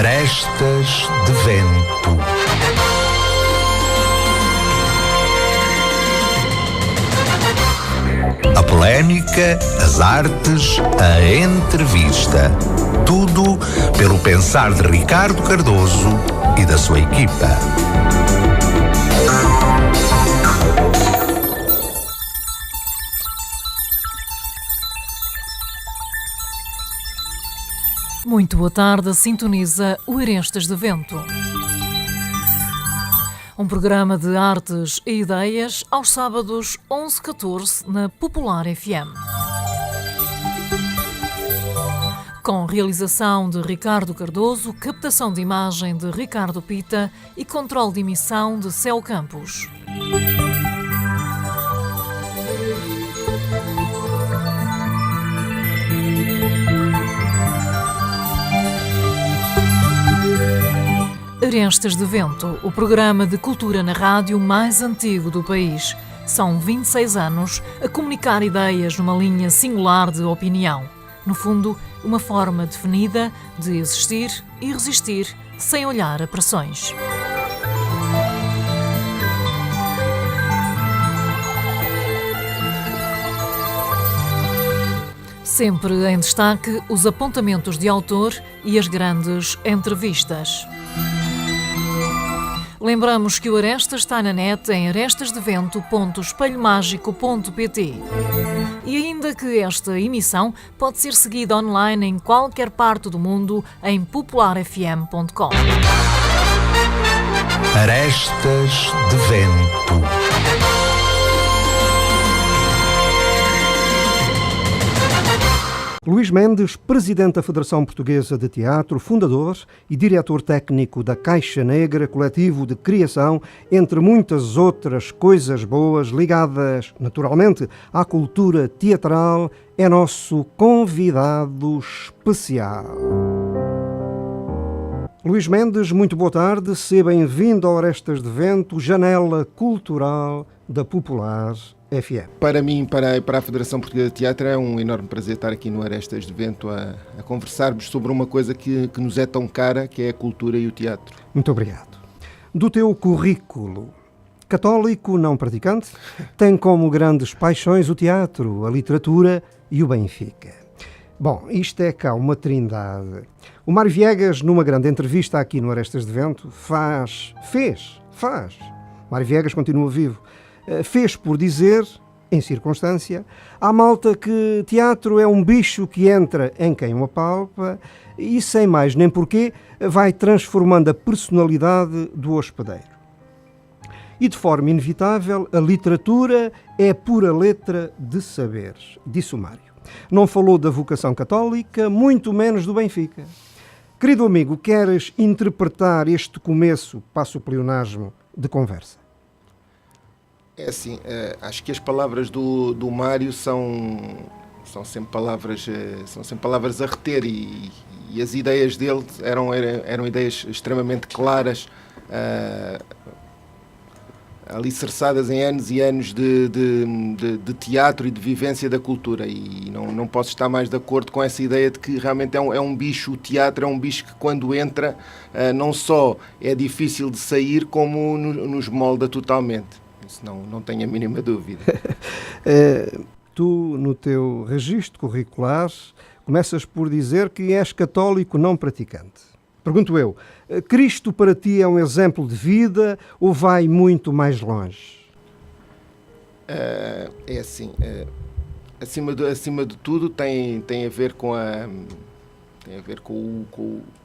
Arestas de Vento. A polémica, as artes, a entrevista. Tudo pelo pensar de Ricardo Cardoso e da sua equipa. Muito boa tarde, sintoniza o Arestas de Vento. Um programa de artes e ideias aos sábados 11-14 na Popular FM. Com realização de Ricardo Cardoso, captação de imagem de Ricardo Pita e controle de emissão de Céu Campos. Arestas de Vento, o programa de cultura na rádio mais antigo do país. São 26 anos a comunicar ideias numa linha singular de opinião. No fundo, uma forma definida de existir e resistir sem olhar a pressões. Sempre em destaque os apontamentos de autor e as grandes entrevistas. Lembramos que o Arestas está na net em arestasdevento.espelhomágico.pt e ainda que esta emissão pode ser seguida online em qualquer parte do mundo em popularfm.com. Arestas de Vento. Luís Mendes, presidente da Federação Portuguesa de Teatro, fundador e diretor técnico da Caixa Negra, coletivo de criação, entre muitas outras coisas boas ligadas, naturalmente, à cultura teatral, é nosso convidado especial. Luís Mendes, muito boa tarde, seja bem-vindo ao Arestas de Vento, janela cultural da Popular FM. Para mim, para a Federação Portuguesa de Teatro, é um enorme prazer estar aqui no Arestas de Vento a conversarmos sobre uma coisa que nos é tão cara, que é a cultura e o teatro. Muito obrigado. Do teu currículo, católico não praticante, tem como grandes paixões o teatro, a literatura e o Benfica. Bom, isto é cá uma trindade. O Mário Viegas, numa grande entrevista aqui no Arestas de Vento, fez. Mário Viegas continua vivo. Fez por dizer, em circunstância, à malta que teatro é um bicho que entra em quem o apalpa e, sem mais nem porquê, vai transformando a personalidade do hospedeiro. E, de forma inevitável, a literatura é pura letra de saberes, disse o Mário. Não falou da vocação católica, muito menos do Benfica. Querido amigo, queres interpretar este começo, passo o pleonasmo, de conversa? É assim, acho que as palavras do Mário são sempre palavras a reter e as ideias dele eram ideias extremamente claras, alicerçadas em anos e anos de teatro e de vivência da cultura, e não posso estar mais de acordo com essa ideia de que realmente é um bicho, o teatro é um bicho que quando entra não só é difícil de sair, como nos molda totalmente. Isso não tenho a mínima dúvida. Tu, no teu registro curricular, começas por dizer que és católico não praticante. Pergunto eu, Cristo para ti é um exemplo de vida ou vai muito mais longe? É assim, acima de tudo tem a ver com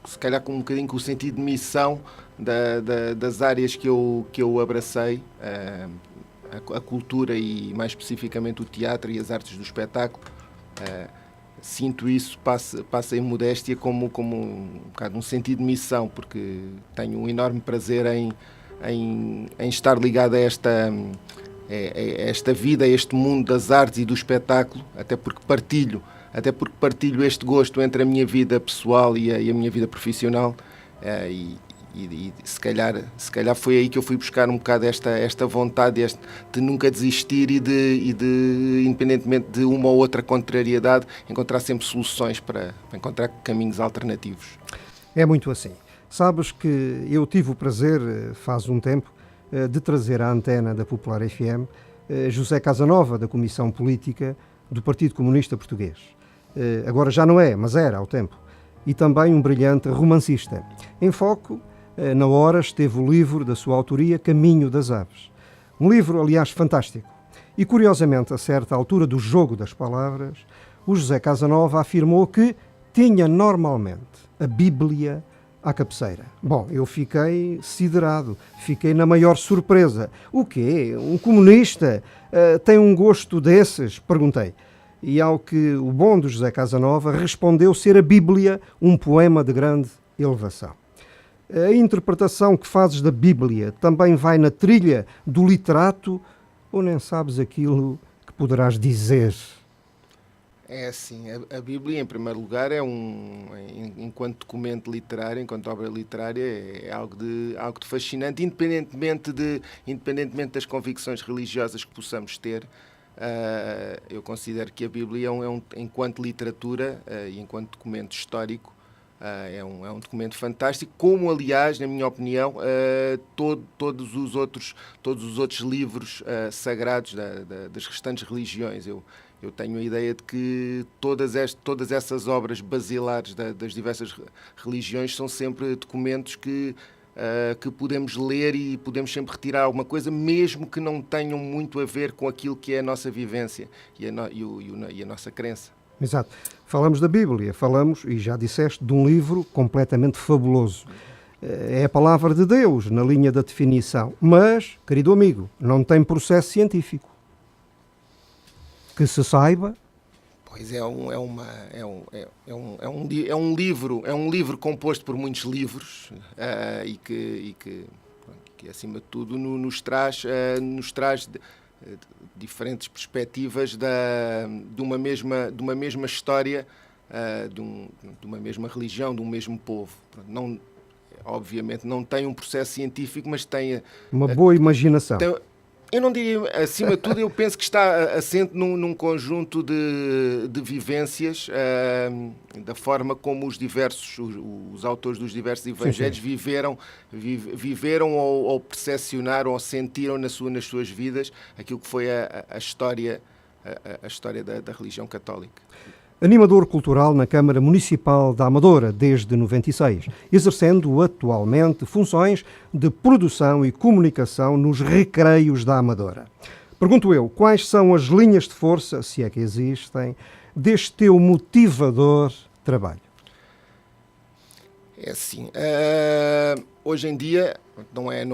se calhar com um bocadinho com o sentido de missão das áreas que eu abracei, a cultura e mais especificamente o teatro e as artes do espetáculo. Sinto isso, passa em modéstia como um bocado um sentido de missão, porque tenho um enorme prazer em estar ligado a esta vida, a este mundo das artes e do espetáculo, até porque partilho este gosto entre a minha vida pessoal e a minha vida profissional, e se calhar foi aí que eu fui buscar um bocado esta vontade de nunca desistir e de, independentemente de uma ou outra contrariedade, encontrar sempre soluções para encontrar caminhos alternativos. É muito assim. Sabes que eu tive o prazer, faz um tempo, de trazer à antena da Popular FM José Casanova, da Comissão Política do Partido Comunista Português. Agora já não é, mas era ao tempo. E também um brilhante romancista. Em foco, na hora, esteve o livro da sua autoria, Caminho das Aves. Um livro, aliás, fantástico. E, curiosamente, a certa altura do jogo das palavras, o José Casanova afirmou que tinha normalmente a Bíblia à cabeceira. Bom, eu fiquei siderado, fiquei na maior surpresa. O quê? Um comunista tem um gosto desses? Perguntei. E ao que o bom do José Casanova respondeu ser a Bíblia um poema de grande elevação. A interpretação que fazes da Bíblia também vai na trilha do literato ou nem sabes aquilo que poderás dizer? É assim, a Bíblia, em primeiro lugar, enquanto documento literário, enquanto obra literária, é algo de fascinante, independentemente das convicções religiosas que possamos ter. Eu considero que a Bíblia, enquanto literatura e enquanto documento histórico, é um documento fantástico, como, aliás, na minha opinião, todos os outros livros sagrados das restantes religiões. Eu tenho a ideia de que todas essas obras basilares das diversas religiões são sempre documentos que podemos ler e podemos sempre retirar alguma coisa, mesmo que não tenham muito a ver com aquilo que é a nossa vivência e a nossa crença. Exato. Falamos da Bíblia, falamos, e já disseste, de um livro completamente fabuloso. É a palavra de Deus na linha da definição, mas, querido amigo, não tem processo científico. Que se saiba. Pois é um livro composto por muitos livros e que acima de tudo nos traz diferentes perspectivas de uma mesma história, de uma mesma religião, de um mesmo povo. Obviamente não tem um processo científico, mas tem uma boa imaginação. Eu não diria, acima de tudo, eu penso que está assente num conjunto de vivências, da forma como os autores dos diversos evangelhos viveram ou percepcionaram ou sentiram nas suas vidas aquilo que foi a história da religião católica. Animador cultural na Câmara Municipal da Amadora desde 96, exercendo atualmente funções de produção e comunicação nos recreios da Amadora. Pergunto eu, quais são as linhas de força, se é que existem, deste teu motivador trabalho? É assim, hoje em dia não é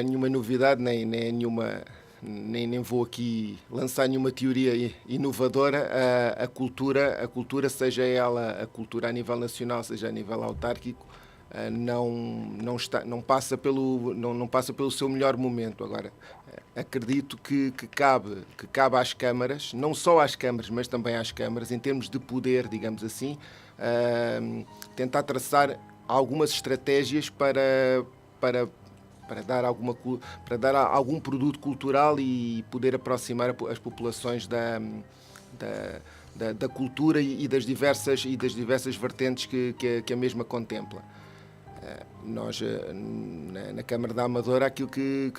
nenhuma novidade, nem é nenhuma... Nem vou aqui lançar nenhuma teoria inovadora. A cultura, seja ela a cultura a nível nacional, seja a nível autárquico, não passa pelo seu melhor momento. Agora, acredito que cabe às câmaras, não só às câmaras, mas também às câmaras, em termos de poder, digamos assim, tentar traçar algumas estratégias para dar algum produto cultural e poder aproximar as populações da cultura e das diversas vertentes que a mesma contempla. Nós, na Câmara da Amadora, aquilo que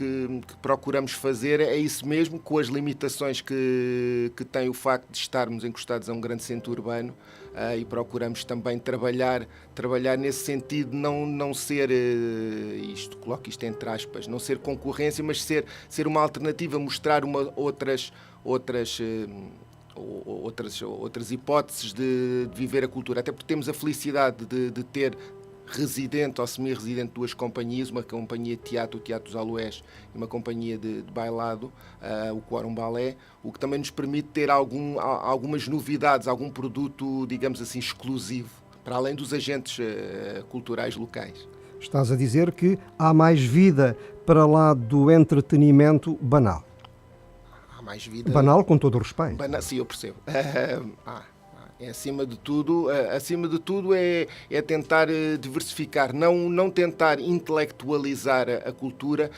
procuramos fazer é isso mesmo, com as limitações que tem o facto de estarmos encostados a um grande centro urbano, e procuramos também trabalhar nesse sentido, não ser, coloco isto entre aspas, não ser concorrência, mas ser uma alternativa, mostrar outras hipóteses de viver a cultura, até porque temos a felicidade de ter residente ou semi-residente duas companhias, uma companhia de teatro, o Teatro dos Aloés, e uma companhia de bailado, o Quórum Balé, o que também nos permite ter algumas novidades, algum produto, digamos assim, exclusivo, para além dos agentes culturais locais. Estás a dizer que há mais vida para lá do entretenimento banal. Há mais vida... Banal com todo o respeito. Sim, eu percebo. Acima de tudo é tentar diversificar, não tentar intelectualizar a cultura,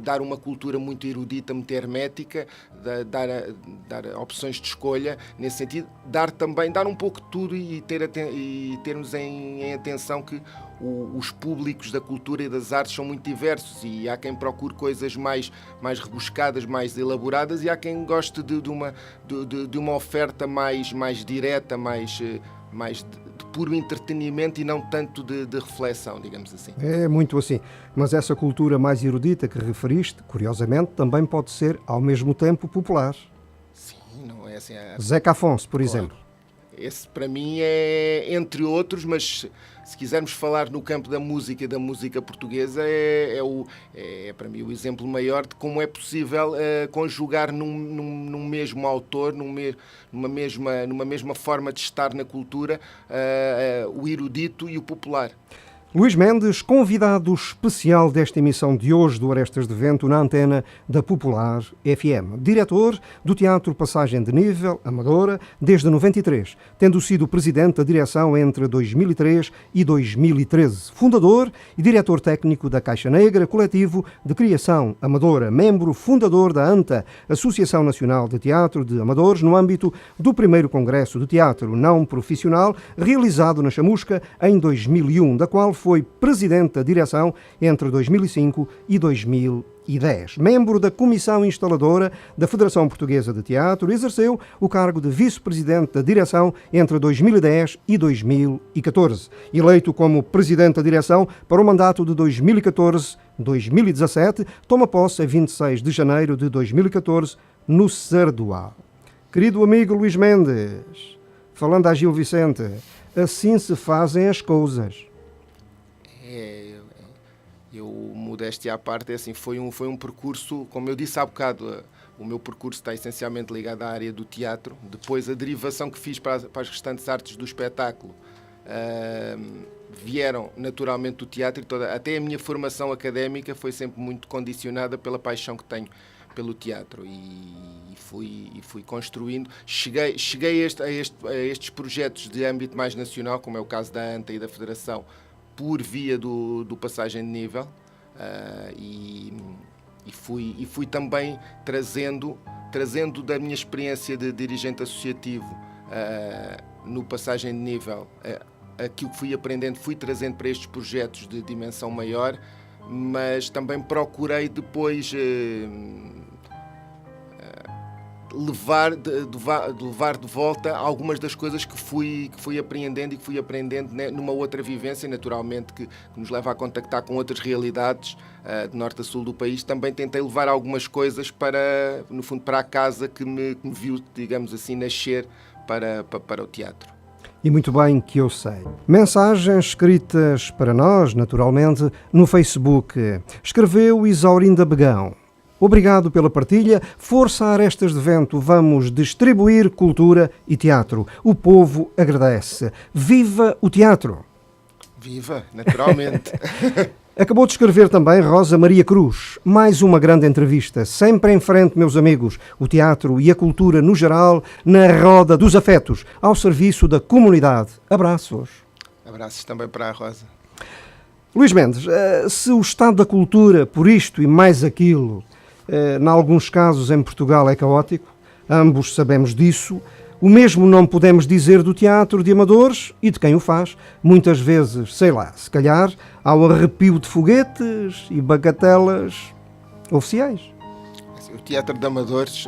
dar uma cultura muito erudita, muito hermética, dar opções de escolha nesse sentido, dar um pouco de tudo e termos em atenção que os públicos da cultura e das artes são muito diversos, e há quem procure coisas mais rebuscadas, mais elaboradas, e há quem goste de uma oferta mais direta, mais de puro entretenimento e não tanto de reflexão, digamos assim. É muito assim. Mas essa cultura mais erudita que referiste, curiosamente, também pode ser, ao mesmo tempo, popular. Sim, não é assim. Zeca Afonso, por Claro. exemplo. Esse, para mim, é entre outros, mas se quisermos falar no campo da música e da música portuguesa, é para mim o exemplo maior de como é possível conjugar num mesmo autor, numa mesma forma de estar na cultura, o erudito e o popular. Luís Mendes, convidado especial desta emissão de hoje do Arestas de Vento na antena da Popular FM. Diretor do Teatro Passagem de Nível, Amadora, desde 93, tendo sido presidente da direção entre 2003 e 2013. Fundador e diretor técnico da Caixa Negra, coletivo de criação Amadora. Membro fundador da ANTA, Associação Nacional de Teatro de Amadores, no âmbito do primeiro Congresso de Teatro Não Profissional, realizado na Chamusca em 2001, da qual foi presidente da direção entre 2005 e 2010. Membro da Comissão Instaladora da Federação Portuguesa de Teatro, exerceu o cargo de vice-presidente da direção entre 2010 e 2014. Eleito como presidente da direção para o mandato de 2014-2017, toma posse a 26 de janeiro de 2014 no Sardual. Querido amigo Luís Mendes, falando a Gil Vicente, assim se fazem as coisas. Eu, modéstia à parte, assim, foi um percurso, como eu disse há bocado, o meu percurso está essencialmente ligado à área do teatro. Depois, a derivação que fiz para as restantes artes do espetáculo vieram naturalmente do teatro, e até a minha formação académica foi sempre muito condicionada pela paixão que tenho pelo teatro, e fui construindo. Cheguei a estes projetos de âmbito mais nacional, como é o caso da ANTA e da Federação, por via do Passagem de Nível, e fui também trazendo da minha experiência de dirigente associativo no Passagem de Nível, aquilo que fui aprendendo, fui trazendo para estes projetos de dimensão maior, mas também procurei depois levar de volta algumas das coisas que fui apreendendo numa outra vivência, naturalmente, que nos leva a contactar com outras realidades de norte a sul do país. Também tentei levar algumas coisas no fundo, para a casa que me viu, digamos assim, nascer para o teatro. E muito bem que eu sei. Mensagens escritas para nós, naturalmente, no Facebook. Escreveu Isaurinda Begão. Obrigado pela partilha. Força a Arestas de Vento. Vamos distribuir cultura e teatro. O povo agradece. Viva o teatro! Viva, naturalmente. Acabou de escrever também Rosa Maria Cruz. Mais uma grande entrevista. Sempre em frente, meus amigos. O teatro e a cultura no geral, na roda dos afetos, ao serviço da comunidade. Abraços. Abraços também para a Rosa. Luís Mendes, se o estado da cultura, por isto e mais aquilo, em alguns casos em Portugal é caótico, ambos sabemos disso, o mesmo não podemos dizer do teatro de amadores e de quem o faz. Muitas vezes, sei lá, se calhar, há um arrepio de foguetes e bagatelas oficiais. O teatro de amadores,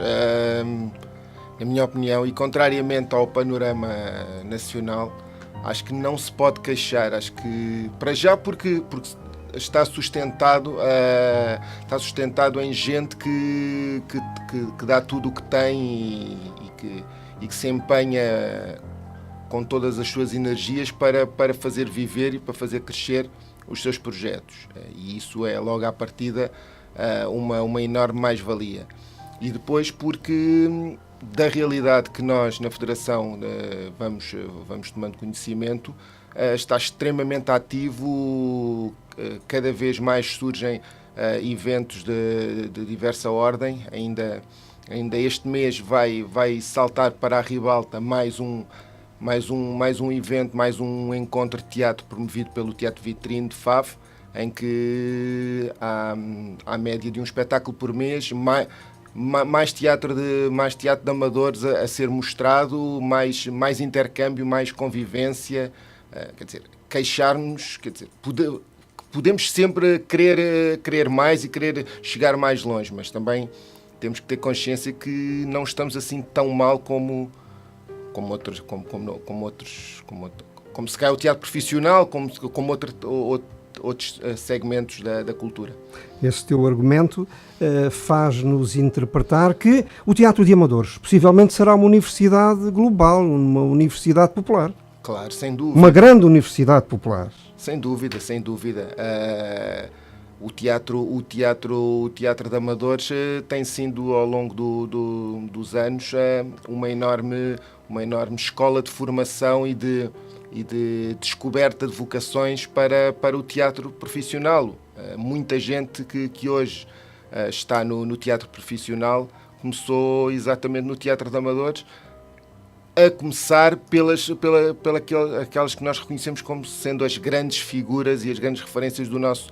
na minha opinião, e contrariamente ao panorama nacional, acho que não se pode queixar. Acho que, para já, porque está sustentado em gente que dá tudo o que tem e que se empenha com todas as suas energias para fazer viver e para fazer crescer os seus projetos. E isso é, logo à partida, uma enorme mais-valia. E depois porque da realidade que nós, na Federação, vamos tomando conhecimento, está extremamente ativo, cada vez mais surgem eventos de diversa ordem. Ainda este mês vai saltar para a ribalta mais um evento, mais um encontro de teatro promovido pelo Teatro Vitrine de Faf, em que há média de um espetáculo por mês, mais teatro de amadores a ser mostrado, mais intercâmbio, mais convivência, quer dizer, queixar-nos, quer dizer, podemos sempre querer mais e querer chegar mais longe, mas também temos que ter consciência que não estamos assim tão mal como se calhar o teatro profissional, como outros segmentos da cultura. Esse teu argumento faz-nos interpretar que o teatro de amadores possivelmente será uma universidade global, uma universidade popular. Claro, sem dúvida. Uma grande universidade popular. Sem dúvida, sem dúvida. O teatro de amadores tem sido, ao longo dos anos, uma enorme escola de formação e de descoberta de vocações para o teatro profissional. Muita gente que hoje está no teatro profissional começou exatamente no teatro de amadores, a começar pelas aquelas que nós reconhecemos como sendo as grandes figuras e as grandes referências do nosso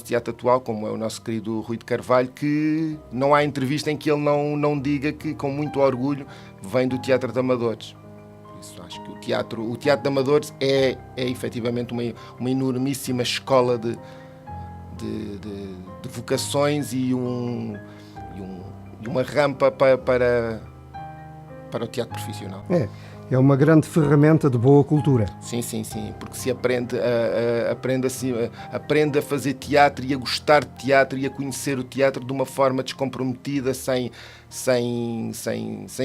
teatro atual, como é o nosso querido Rui de Carvalho, que não há entrevista em que ele não diga que, com muito orgulho, vem do teatro de amadores. Por isso, acho que o teatro de amadores é efetivamente uma enormíssima escola de vocações e uma rampa para o teatro profissional. É uma grande ferramenta de boa cultura. Sim, porque se aprende a fazer teatro e a gostar de teatro e a conhecer o teatro de uma forma descomprometida, sem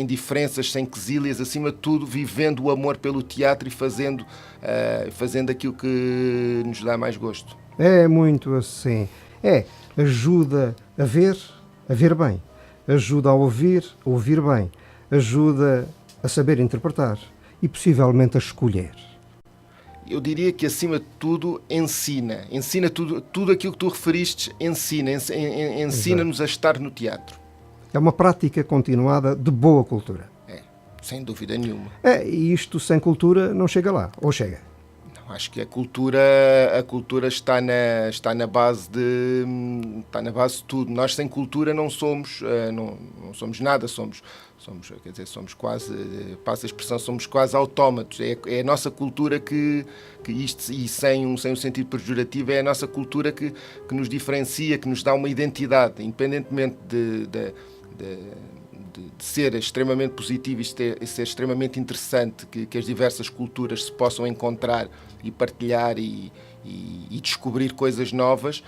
diferenças, sem quesílias, acima de tudo, vivendo o amor pelo teatro e fazendo aquilo que nos dá mais gosto. É muito assim. Ajuda a ver bem. Ajuda a ouvir bem. Ajuda a saber interpretar e possivelmente a escolher. Eu diria que, acima de tudo, ensina tudo aquilo que tu referiste, ensina-nos a estar no teatro. É uma prática continuada de boa cultura. Sem dúvida nenhuma. E isto sem cultura não chega lá, ou chega? Não, acho que a cultura está na base de tudo. Nós sem cultura não somos nada, somos quase, passa a expressão, somos quase autómatos. É a nossa cultura que isto, e sem um sentido pejorativo, é a nossa cultura que nos diferencia, que nos dá uma identidade, independentemente de ser extremamente positivo e ser extremamente interessante, que as diversas culturas se possam encontrar e partilhar e descobrir coisas novas.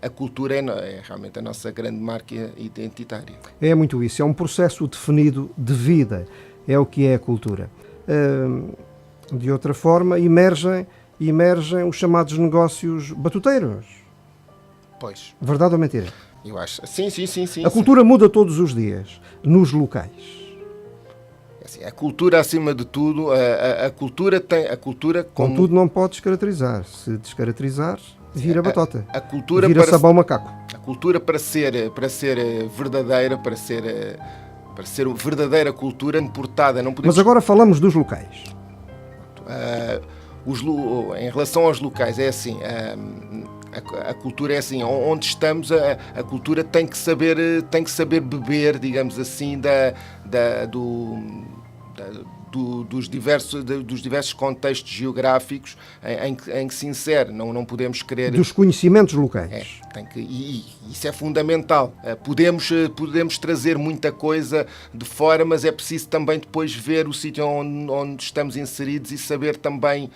A cultura é realmente a nossa grande marca identitária. É muito isso, é um processo definido de vida, é o que é a cultura. De outra forma, emergem os chamados negócios batuteiros. Pois. Verdade ou mentira? Eu acho. Sim. A cultura muda todos os dias, nos locais. A cultura, acima de tudo, a cultura tem... Contudo, não pode descaracterizar. Se descaracterizar, vira batota. A cultura vira sabão macaco. A cultura, para ser verdadeira, para ser verdadeira cultura, importada. Não podemos... Mas agora falamos dos locais. Em relação aos locais, é assim... A cultura é assim, onde estamos, a cultura tem que saber beber, digamos assim, dos diversos contextos geográficos em que se insere. Não podemos querer... Dos conhecimentos locais. E isso é fundamental. Podemos trazer muita coisa de fora, mas é preciso também depois ver o sítio onde estamos inseridos e saber também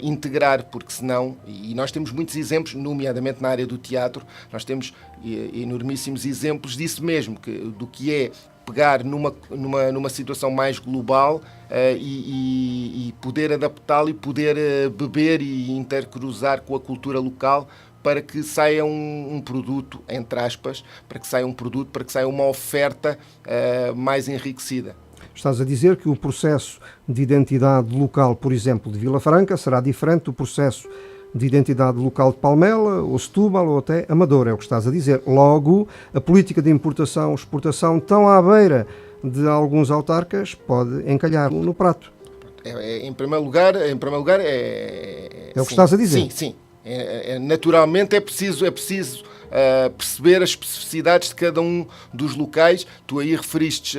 integrar, porque senão, e nós temos muitos exemplos, nomeadamente na área do teatro, nós temos enormíssimos exemplos disso mesmo, do que é pegar numa situação mais global e poder adaptá-lo e poder beber e intercruzar com a cultura local para que saia um produto, entre aspas, para que saia uma oferta mais enriquecida. Estás a dizer que o processo de identidade local, por exemplo, de Vila Franca, será diferente do processo de identidade local de Palmela, ou Setúbal, ou até Amadora, é o que estás a dizer. Logo, a política de importação e exportação tão à beira de alguns autarcas pode encalhar no prato. Em primeiro lugar é o que estás a dizer. Sim. Naturalmente é preciso perceber as especificidades de cada um dos locais. Tu aí referiste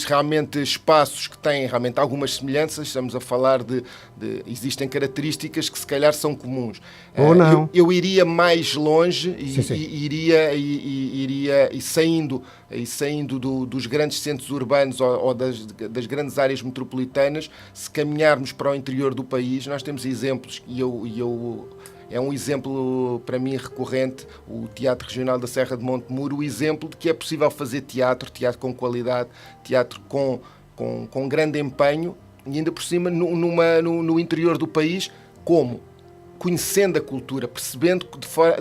realmente espaços que têm realmente algumas semelhanças. Estamos a falar existem características que se calhar são comuns. Ou não. Eu iria mais longe Sim. iria saindo dos grandes centros urbanos ou das grandes áreas metropolitanas. Se caminharmos para o interior do país, nós temos exemplos, é um exemplo para mim recorrente, o Teatro Regional da Serra de Montemuro, o exemplo de que é possível fazer teatro com qualidade, teatro com grande empenho, e ainda por cima no interior do país, como? Conhecendo a cultura, percebendo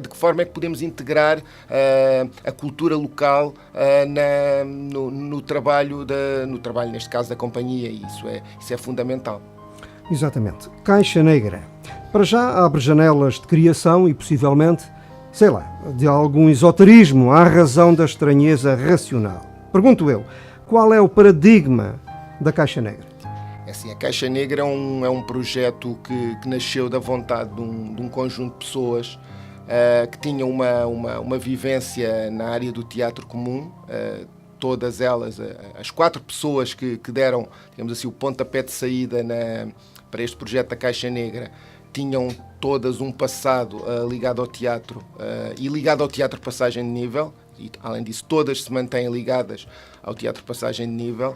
de que forma é que podemos integrar a cultura local no trabalho, neste caso, da companhia, e isso é fundamental. Exatamente. Caixa Negra. Para já abre janelas de criação e possivelmente, sei lá, de algum esoterismo à razão da estranheza racional. Pergunto eu, qual é o paradigma da Caixa Negra? Assim, a Caixa Negra é um projeto que nasceu da vontade de um conjunto de pessoas que tinham uma vivência na área do teatro comum. Todas elas, as 4 pessoas que deram, digamos assim, o pontapé de saída para este projeto da Caixa Negra, tinham todas um passado ligado ao teatro e ligado ao Teatro Passagem de Nível. E, além disso, todas se mantêm ligadas ao Teatro Passagem de Nível.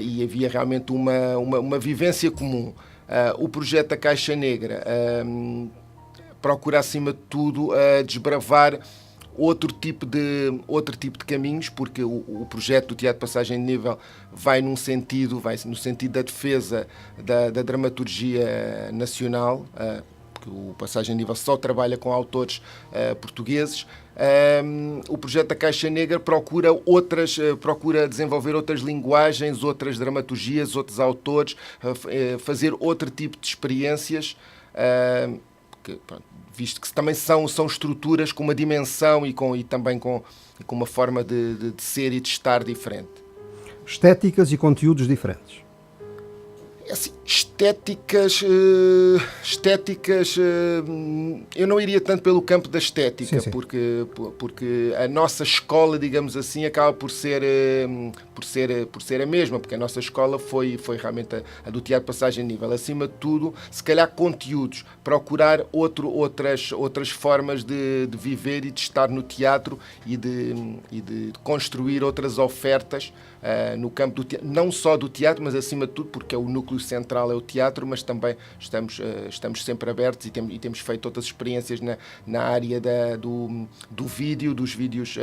E havia realmente uma vivência comum. O projeto da Caixa Negra procura, acima de tudo, desbravar outro tipo de caminhos, porque o projeto do Teatro Passagem de Nível vai no sentido da defesa da dramaturgia nacional, porque o Passagem de Nível só trabalha com autores portugueses. O projeto da Caixa Negra procura desenvolver outras linguagens, outras dramaturgias, outros autores, fazer outro tipo de experiências, visto que também são estruturas com uma dimensão e também com uma forma de ser e de estar diferente. Estéticas e conteúdos diferentes. Assim, estéticas, eu não iria tanto pelo campo da estética, sim. porque a nossa escola, digamos assim, acaba por ser a mesma, porque a nossa escola foi realmente a do Teatro Passagem de Nível. Acima de tudo, se calhar conteúdos, procurar outras formas de viver e de estar no teatro e de construir outras ofertas no campo do teatro, não só do teatro, mas acima de tudo, porque o núcleo central é o teatro, mas também estamos sempre abertos e temos feito outras experiências na área do vídeo, dos vídeos,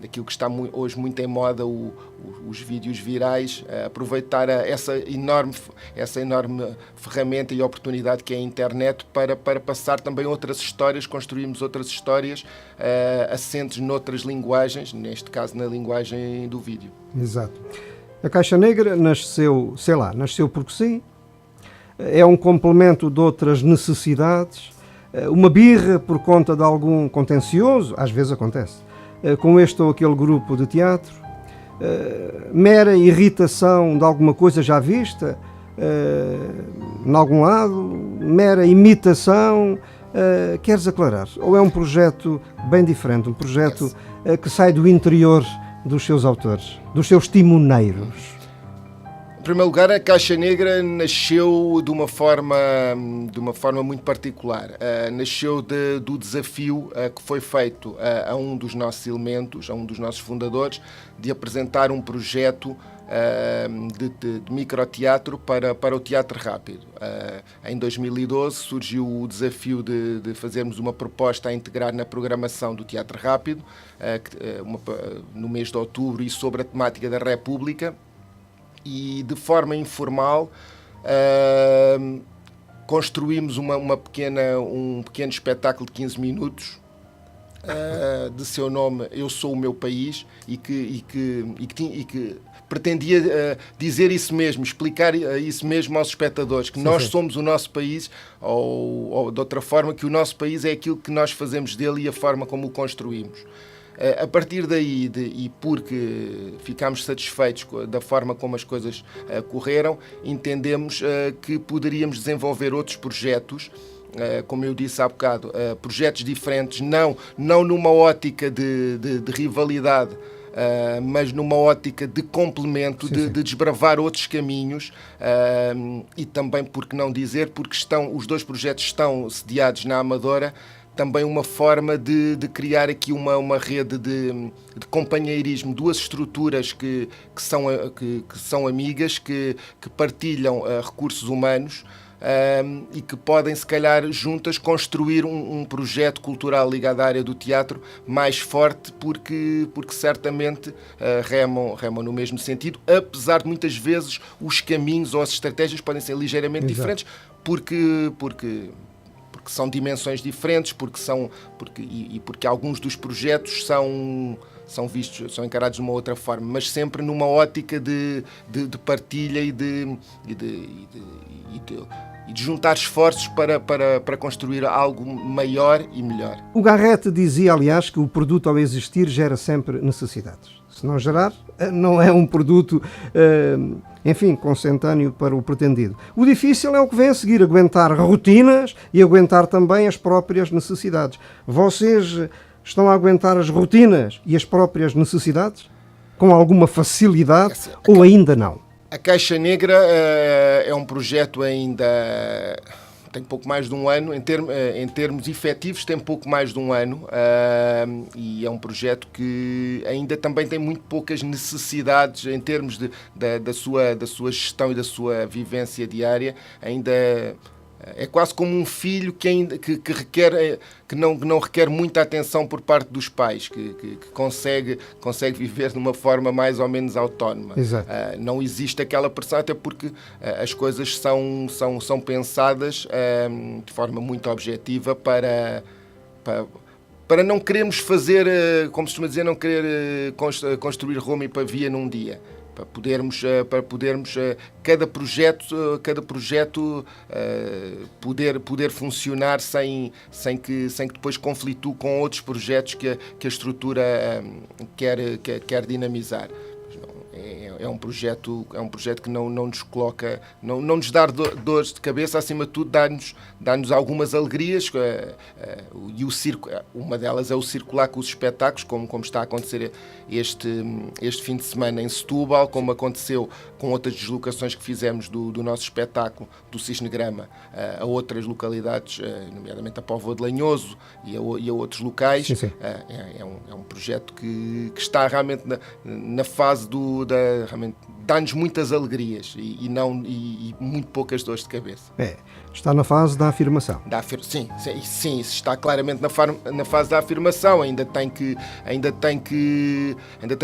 daquilo que está hoje muito em moda, os vídeos virais, aproveitar essa enorme ferramenta e oportunidade que é a internet para passar também outras histórias, construirmos outras histórias assentes noutras linguagens, neste caso na linguagem do vídeo. Exato. A Caixa Negra nasceu porque sim, é um complemento de outras necessidades, uma birra por conta de algum contencioso, às vezes acontece, com este ou aquele grupo de teatro, mera irritação de alguma coisa já vista, em algum lado, mera imitação. Queres aclarar? Ou é um projeto bem diferente, um projeto que sai do interior dos seus autores, dos seus timoneiros? Em primeiro lugar, a Caixa Negra nasceu de uma forma muito particular. Nasceu do desafio que foi feito a um dos nossos elementos, a um dos nossos fundadores, de apresentar um projeto de microteatro para o teatro rápido. Em 2012 surgiu o desafio de fazermos uma proposta a integrar na programação do teatro rápido, no mês de outubro, e sobre a temática da República. E de forma informal construímos um pequeno espetáculo de 15 minutos de seu nome Eu Sou o Meu País, e que pretendia dizer isso mesmo, explicar isso mesmo aos espectadores, que nós somos o nosso país, ou de outra forma, que o nosso país é aquilo que nós fazemos dele e a forma como o construímos. A partir daí, e porque ficámos satisfeitos da forma como as coisas correram, entendemos que poderíamos desenvolver outros projetos como eu disse há bocado, projetos diferentes, não numa ótica de rivalidade, mas numa ótica de complemento, de desbravar outros caminhos, e também, por que não dizer, porque os dois projetos estão sediados na Amadora, também uma forma de criar aqui uma rede de companheirismo, duas estruturas que são amigas, que partilham recursos humanos, e que podem, se calhar, juntas construir um projeto cultural ligado à área do teatro mais forte, porque certamente remam no mesmo sentido, apesar de muitas vezes os caminhos ou as estratégias podem ser ligeiramente diferentes, porque são dimensões diferentes, porque alguns dos projetos são encarados de uma outra forma, mas sempre numa ótica de partilha e de juntar esforços para construir algo maior e melhor. O Garrett dizia, aliás, que o produto ao existir gera sempre necessidades. Se não gerar, não é um produto, enfim, consentâneo para o pretendido. O difícil é o que vem a seguir, aguentar rotinas e aguentar também as próprias necessidades. Vocês estão a aguentar as rotinas e as próprias necessidades com alguma facilidade ou ainda não? A Caixa Negra é um projeto ainda... tem pouco mais de um ano, em termos efetivos tem pouco mais de um ano, e é um projeto que ainda também tem muito poucas necessidades em termos da sua gestão e da sua vivência diária. Ainda é quase como um filho que não requer muita atenção por parte dos pais, que consegue viver de uma forma mais ou menos autónoma. Não existe aquela pressão, até porque as coisas são pensadas de forma muito objetiva para não querermos fazer, como se costuma dizer, não querer construir Roma e Pavia num dia. Para podermos cada projeto poder funcionar sem que depois conflitue com outros projetos que a estrutura quer dinamizar. É um projeto que não nos coloca, não nos dá dores de cabeça, acima de tudo dá-nos algumas alegrias, e uma delas é o circular com os espetáculos, como está a acontecer este fim de semana em Setúbal, como aconteceu com outras deslocações que fizemos do nosso espetáculo do Cisne Grama a outras localidades, nomeadamente a Póvoa de Lanhoso e a outros locais. É um projeto que está realmente na fase realmente dá-nos muitas alegrias e muito poucas dores de cabeça. Está na fase da afirmação. Sim, está claramente na fase da afirmação. Ainda tem que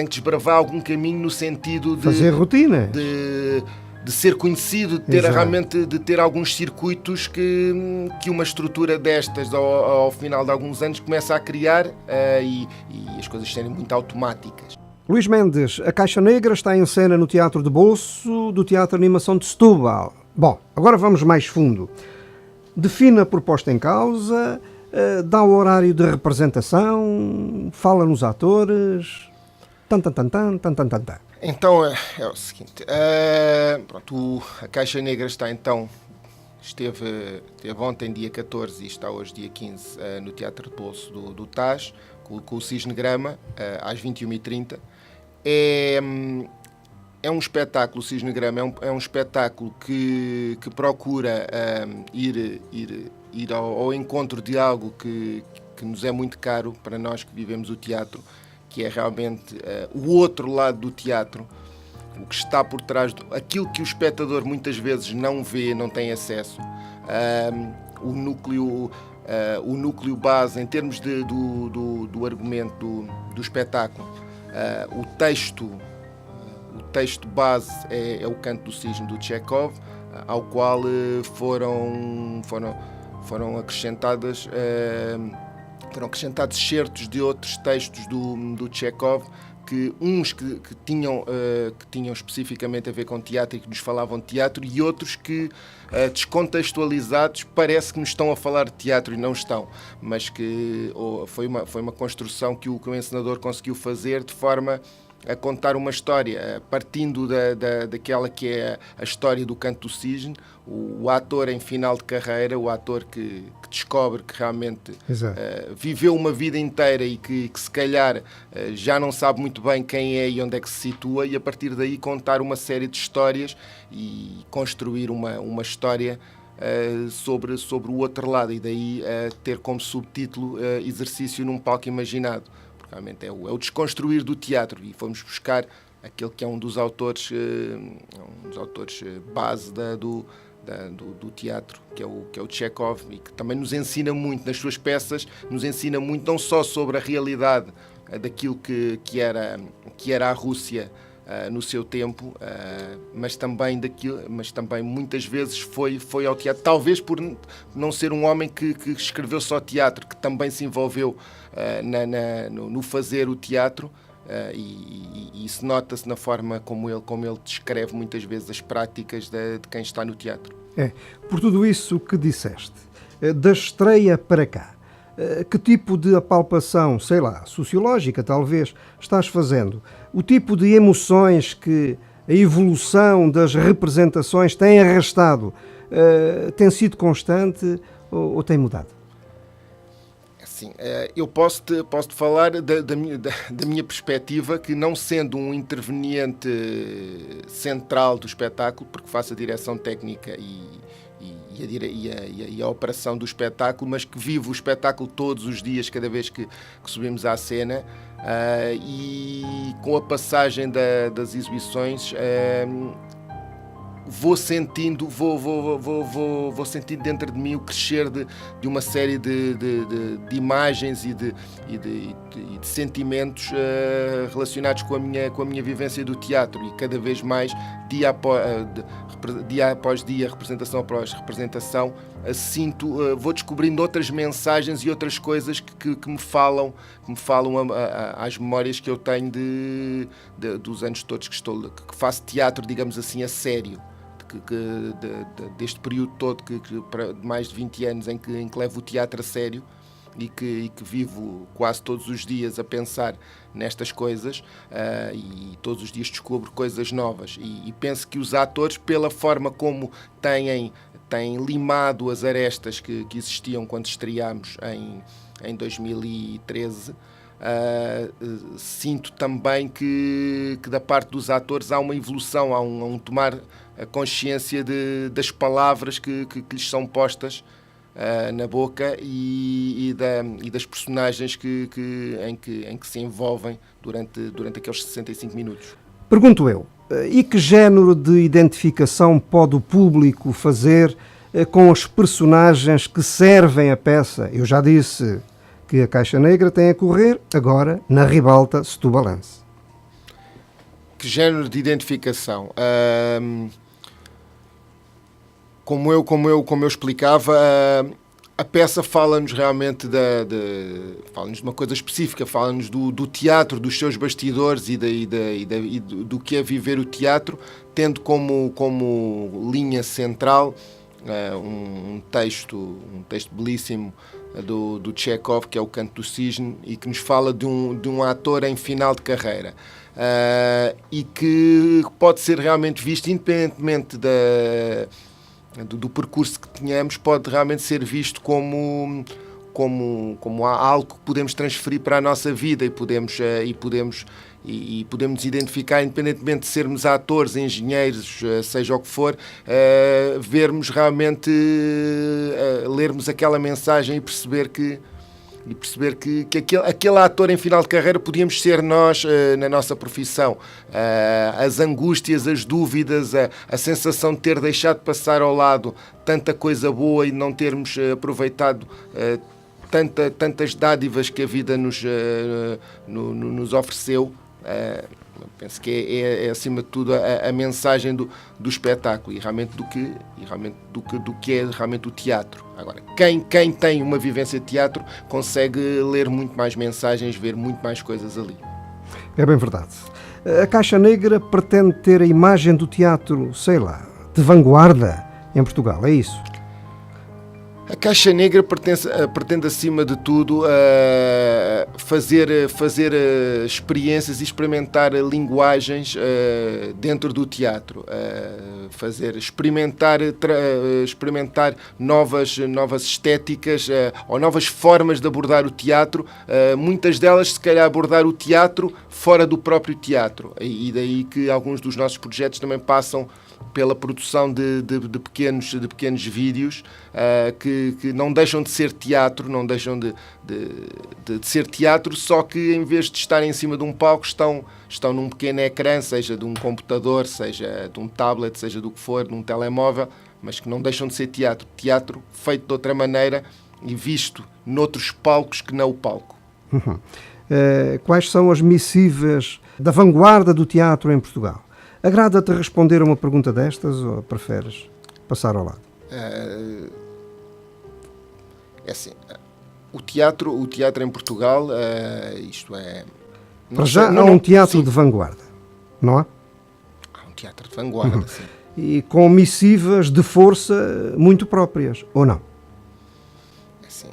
desbravar algum caminho no sentido de fazer rotina, de ser conhecido, de ter alguns circuitos que uma estrutura destas ao final de alguns anos começa a criar, e as coisas serem muito automáticas. Luís Mendes, a Caixa Negra está em cena no Teatro de Bolso do Teatro de Animação de Setúbal. Bom, agora vamos mais fundo. Define a proposta em causa, dá o horário de representação, fala nos atores... Então é o seguinte, a Caixa Negra esteve ontem dia 14 e está hoje dia 15 no Teatro de Bolso do TAS, com o Cisne Grama, às 21h30. É um espetáculo, o Cisne Grama é um espetáculo que procura ir ao encontro de algo que nos é muito caro para nós que vivemos o teatro, que é realmente o outro lado do teatro, o que está por trás aquilo que o espectador muitas vezes não vê, não tem acesso, o núcleo base em termos do argumento do espetáculo. O texto base é o Canto do Cisne do Chekhov, ao qual foram acrescentados excertos de outros textos do Chekhov, uns que tinham especificamente a ver com teatro e que nos falavam de teatro, e outros que, descontextualizados, parece que nos estão a falar de teatro e não estão, mas que foi uma construção que o encenador conseguiu fazer de forma a contar uma história, partindo daquela que é a história do Canto do Cisne, o ator em final de carreira, o ator que descobre que realmente viveu uma vida inteira e que se calhar já não sabe muito bem quem é e onde é que se situa, e a partir daí contar uma série de histórias e construir uma história sobre o outro lado, e daí ter como subtítulo Exercício num Palco Imaginado, porque realmente é o desconstruir do teatro, e fomos buscar aquele que é um dos autores base do teatro, que é o Chekhov, e que também nos ensina muito nas suas peças, nos ensina muito não só sobre a realidade daquilo que era a Rússia no seu tempo, mas também muitas vezes foi ao teatro, talvez por não ser um homem que escreveu só teatro, que também se envolveu no fazer o teatro, e isso nota-se na forma como ele descreve muitas vezes as práticas de quem está no teatro. Por tudo isso que disseste, da estreia para cá, que tipo de apalpação, sei lá, sociológica talvez, estás fazendo? O tipo de emoções que a evolução das representações tem arrastado, tem sido constante ou tem mudado? Sim, eu posso-te falar da minha perspectiva, que não sendo um interveniente central do espetáculo, porque faço a direção técnica e a operação do espetáculo, mas que vivo o espetáculo todos os dias, cada vez que subimos à cena, e com a passagem das exibições vou sentindo dentro de mim o crescer de uma série de imagens e de sentimentos relacionados com a minha vivência do teatro, e cada vez mais, dia após dia, representação após representação, vou descobrindo outras mensagens e outras coisas que me falam às memórias que eu tenho dos anos todos que faço teatro, digamos assim, a sério. Deste período todo, para mais de 20 anos em que levo o teatro a sério, e que vivo quase todos os dias a pensar nestas coisas, e todos os dias descubro coisas novas, e penso que os atores, pela forma como têm limado as arestas que existiam quando estreámos em 2013, sinto também que da parte dos atores há uma evolução, há um tomar a consciência das palavras que lhes são postas na boca, e das personagens em que se envolvem durante aqueles 65 minutos. Pergunto eu, e que género de identificação pode o público fazer com os personagens que servem a peça? Eu já disse que a Caixa Negra tem a correr agora na Ribalta Setubalense. Que género de identificação? Como eu explicava, a peça fala-nos realmente fala-nos de uma coisa específica, fala-nos do teatro, dos seus bastidores e do que é viver o teatro, tendo como linha central um texto belíssimo do Chekhov, que é o Canto do Cisne, e que nos fala de um ator em final de carreira, e que pode ser realmente visto, independentemente do percurso que tenhamos, pode realmente ser visto como algo que podemos transferir para a nossa vida, e podemos identificar, independentemente de sermos atores, engenheiros, seja o que for, vermos realmente, lermos aquela mensagem e perceber que aquele ator em final de carreira podíamos ser nós na nossa profissão. As angústias, as dúvidas, a sensação de ter deixado passar ao lado tanta coisa boa e não termos aproveitado tantas dádivas que a vida nos ofereceu. Penso que é acima de tudo a mensagem do espetáculo, e realmente do que é realmente o teatro. Agora, quem tem uma vivência de teatro consegue ler muito mais mensagens, ver muito mais coisas ali. É bem verdade. A Caixa Negra pretende ter a imagem do teatro, sei lá, de vanguarda em Portugal, é isso? A Caixa Negra pretende acima de tudo, fazer experiências e experimentar linguagens dentro do teatro, experimentar novas estéticas ou novas formas de abordar o teatro, muitas delas se calhar abordar o teatro fora do próprio teatro, e daí que alguns dos nossos projetos também passam pela produção de pequenos vídeos que não deixam de ser teatro, não deixam de ser teatro, só que em vez de estarem em cima de um palco estão num pequeno ecrã, seja de um computador, seja de um tablet, seja do que for, de um telemóvel, mas que não deixam de ser teatro. Teatro feito de outra maneira e visto noutros palcos que não o palco. Uhum. Quais são as missivas da vanguarda do teatro em Portugal? Agrada-te responder a uma pergunta destas ou preferes passar ao lado? É assim, o teatro em Portugal, isto é... Para já há um teatro de vanguarda, não há? Há um teatro de vanguarda, sim. E com missivas de força muito próprias, ou não? É assim,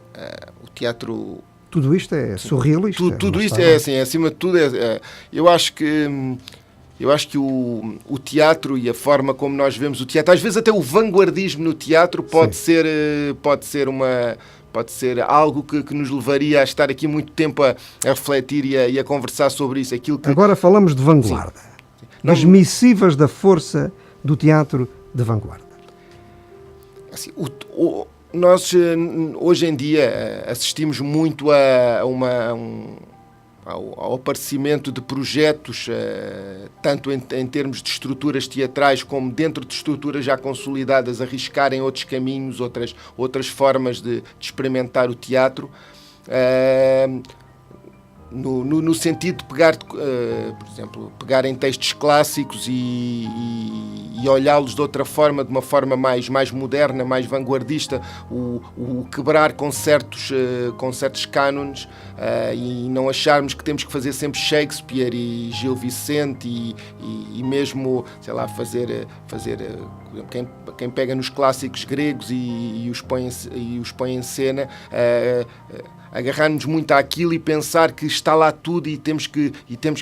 o teatro... Tudo isto é surrealista? Tudo isto é assim, acima de tudo, eu acho que o teatro e a forma como nós vemos o teatro, às vezes até o vanguardismo no teatro pode ser algo que nos levaria a estar aqui muito tempo a refletir e a conversar sobre isso. Agora falamos de vanguarda. Sim. Das missivas da força do teatro de vanguarda. Assim, nós hoje em dia assistimos muito ao aparecimento de projetos, tanto em termos de estruturas teatrais como dentro de estruturas já consolidadas, arriscarem outros caminhos, outras formas de experimentar o teatro, no sentido de pegar, por exemplo, pegar em textos clássicos e olhá-los de outra forma, de uma forma mais moderna, mais vanguardista, o quebrar com certos cânones, e não acharmos que temos que fazer sempre Shakespeare e Gil Vicente e mesmo, sei lá, fazer quem pega nos clássicos gregos e os põe em cena, agarrar-nos muito àquilo e pensar que está lá tudo e temos que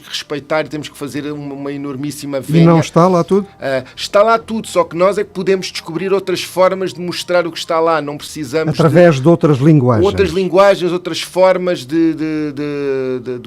respeitar e temos que fazer uma enormíssima venha. E não está lá tudo? Está lá tudo, só que nós é que podemos descobrir outras formas de mostrar o que está lá. Não precisamos... Através de outras linguagens. Outras linguagens, outras formas de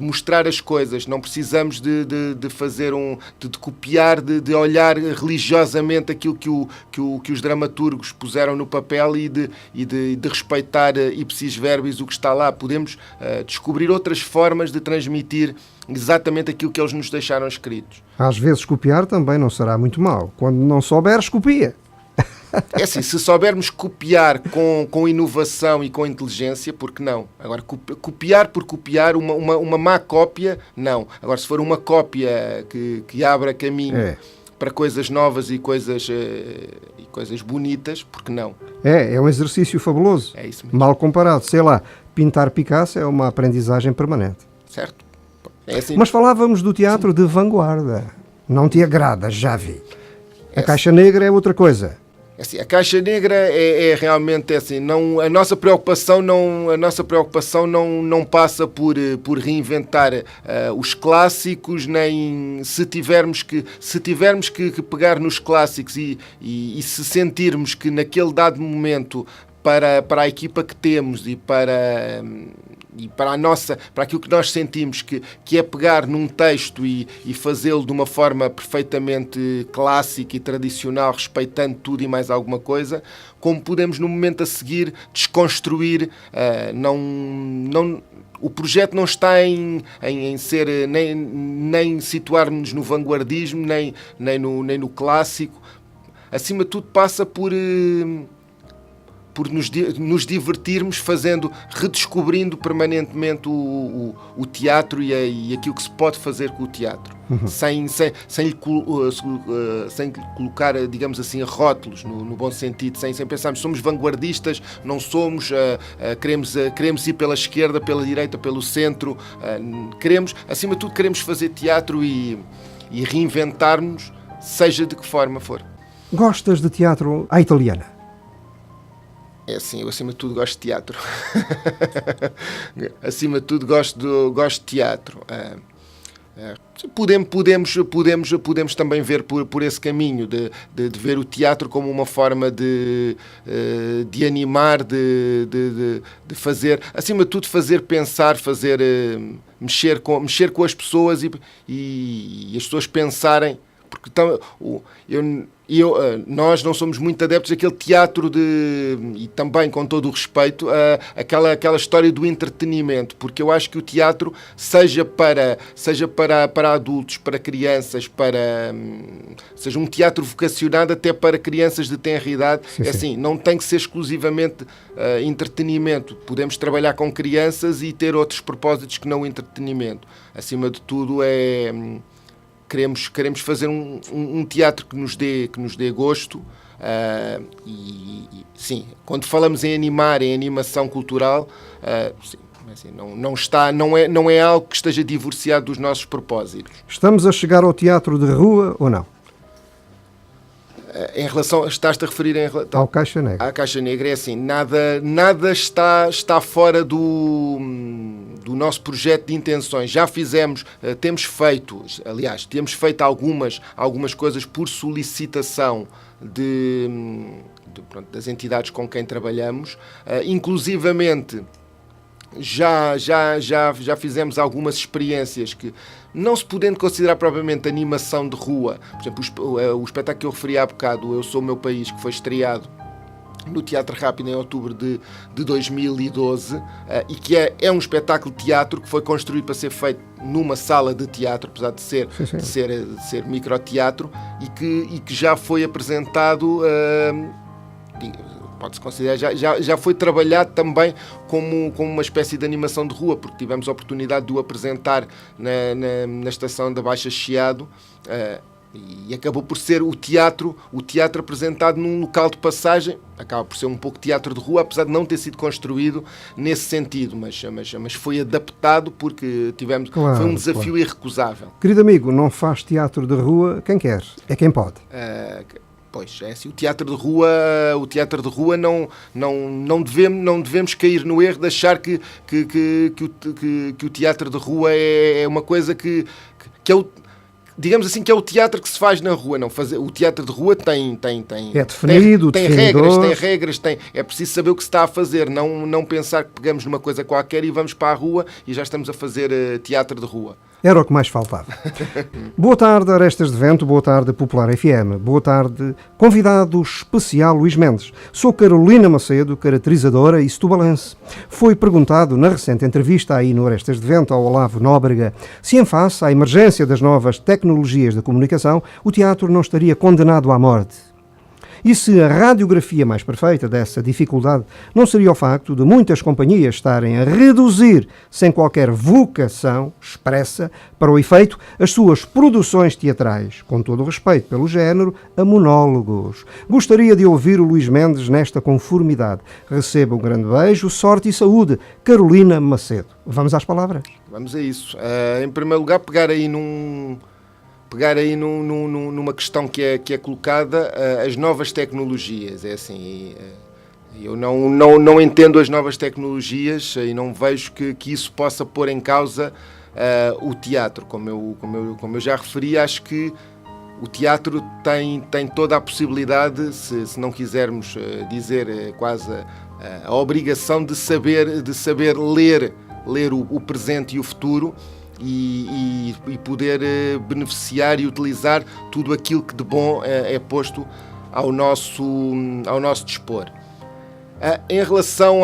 mostrar as coisas. Não precisamos de fazer de copiar, de olhar religiosamente aquilo que os dramaturgos puseram no papel e de respeitar ipsis verbis o que está lá. Podemos descobrir outras formas de transmitir exatamente aquilo que eles nos deixaram escritos. Às vezes copiar também não será muito mau. Quando não souberes, copia. É assim, se soubermos copiar com inovação e com inteligência, por que não? Agora, copiar por copiar, uma má cópia, não. Agora, se for uma cópia que abra caminho para coisas novas e coisas bonitas, por que não? É um exercício fabuloso. É isso mesmo. Mal comparado, sei lá, pintar Picasso é uma aprendizagem permanente. Certo. É assim. Mas falávamos do teatro de vanguarda. Não te agrada, já vi. A Caixa Negra é outra coisa. Assim, a Caixa Negra é realmente assim, a nossa preocupação não passa por reinventar os clássicos, nem se tivermos que pegar nos clássicos e se sentirmos que naquele dado momento para a equipa que temos e para aquilo que nós sentimos que é pegar num texto e fazê-lo de uma forma perfeitamente clássica e tradicional, respeitando tudo e mais alguma coisa, como podemos no momento a seguir desconstruir, o projeto não está em ser nem situar-nos no vanguardismo, nem no clássico. Acima de tudo passa por nos divertirmos redescobrindo permanentemente o teatro e aquilo que se pode fazer com o teatro, sem lhe colocar, digamos assim, rótulos, no bom sentido, sem pensarmos somos vanguardistas, não somos, queremos ir pela esquerda, pela direita, pelo centro, acima de tudo queremos fazer teatro e reinventar-nos, seja de que forma for. Gostas de teatro à italiana? É assim, eu acima de tudo gosto de teatro. Acima de tudo gosto de teatro. Podemos também ver por esse caminho de ver o teatro como uma forma de animar, de fazer, acima de tudo, fazer pensar, mexer com as pessoas e as pessoas pensarem, porque nós não somos muito adeptos daquele teatro e também, com todo o respeito, aquela história do entretenimento, porque eu acho que o teatro, seja para adultos, para crianças, seja um teatro vocacionado até para crianças de tenra idade, sim, assim, não tem que ser exclusivamente entretenimento. Podemos trabalhar com crianças e ter outros propósitos que não o entretenimento. Acima de tudo, Queremos fazer um teatro que nos dê gosto, sim, quando falamos em animar, em animação cultural, sim, assim, não é algo que esteja divorciado dos nossos propósitos. Estamos a chegar ao teatro de rua ou não? Em relação, estás-te a referir ao Caixa Negra. À Caixa Negra, é assim, nada está fora do nosso projeto de intenções. Já fizemos, temos feito algumas coisas por solicitação das entidades com quem trabalhamos, inclusivamente já fizemos algumas experiências que, não se podendo considerar propriamente animação de rua, por exemplo, o espetáculo que eu referi há bocado, Eu Sou o Meu País, que foi estreado no Teatro Rápido em outubro de 2012, e que é um espetáculo de teatro que foi construído para ser feito numa sala de teatro, apesar de ser microteatro, e que já foi apresentado, pode-se considerar, já foi trabalhado também como uma espécie de animação de rua, porque tivemos a oportunidade de o apresentar na estação da Baixa Chiado, e acabou por ser o teatro apresentado num local de passagem. Acaba por ser um pouco teatro de rua, apesar de não ter sido construído nesse sentido, mas foi adaptado porque foi um desafio irrecusável. Querido amigo, não faz teatro de rua quem quer, é quem pode. Pois, é assim, o teatro de rua não devemos cair no erro de achar que o teatro de rua é uma coisa que é o, digamos assim, que é o teatro que se faz na rua. Não, o teatro de rua tem é definido, tem regras, é preciso saber o que se está a fazer, não pensar que pegamos numa coisa qualquer e vamos para a rua e já estamos a fazer teatro de rua. Era o que mais faltava. Boa tarde, Arestas de Vento, boa tarde, Popular FM, boa tarde, convidado especial Luís Mendes. Sou Carolina Macedo, caracterizadora e setubalense. Foi perguntado na recente entrevista aí no Arestas de Vento ao Olavo Nóbrega se, em face à emergência das novas tecnologias da comunicação, o teatro não estaria condenado à morte. E se a radiografia mais perfeita dessa dificuldade não seria o facto de muitas companhias estarem a reduzir, sem qualquer vocação expressa para o efeito, as suas produções teatrais, com todo o respeito pelo género, a monólogos. Gostaria de ouvir o Luís Mendes nesta conformidade. Receba um grande beijo, sorte e saúde. Carolina Macedo. Vamos às palavras. Vamos a isso. Em primeiro lugar, pegar aí numa questão que é colocada, as novas tecnologias. É assim, eu não entendo as novas tecnologias e não vejo que isso possa pôr em causa o teatro. Como eu já referi, acho que o teatro tem toda a possibilidade, se não quisermos dizer quase a obrigação de saber ler o presente e o futuro, e poder beneficiar e utilizar tudo aquilo que de bom é posto ao nosso dispor. Em relação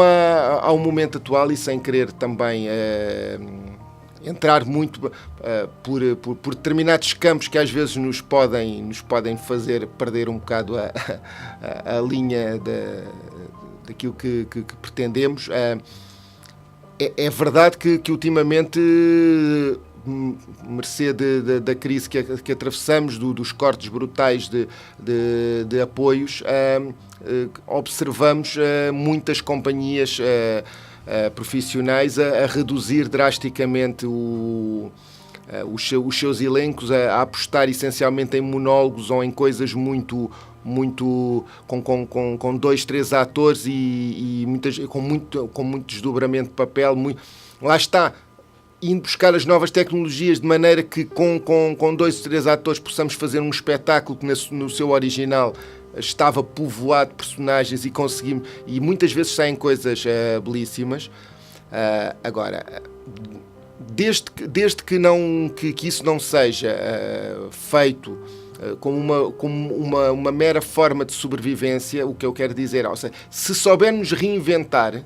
ao momento atual, e sem querer também entrar muito por determinados campos que às vezes nos podem fazer perder um bocado a linha daquilo que pretendemos, é verdade que ultimamente, mercê da crise que atravessamos, dos cortes brutais de apoios, observamos muitas companhias profissionais a reduzir drasticamente os seus elencos, a apostar essencialmente em monólogos ou em coisas muito com 2, 3 atores e com muito desdobramento de papel. Lá está, indo buscar as novas tecnologias de maneira que com 2 ou 3 atores possamos fazer um espetáculo que no seu original estava povoado de personagens e conseguimos, e muitas vezes saem coisas belíssimas. Agora, desde que isso não seja feito como uma mera forma de sobrevivência, o que eu quero dizer, ou seja, se soubermos reinventar,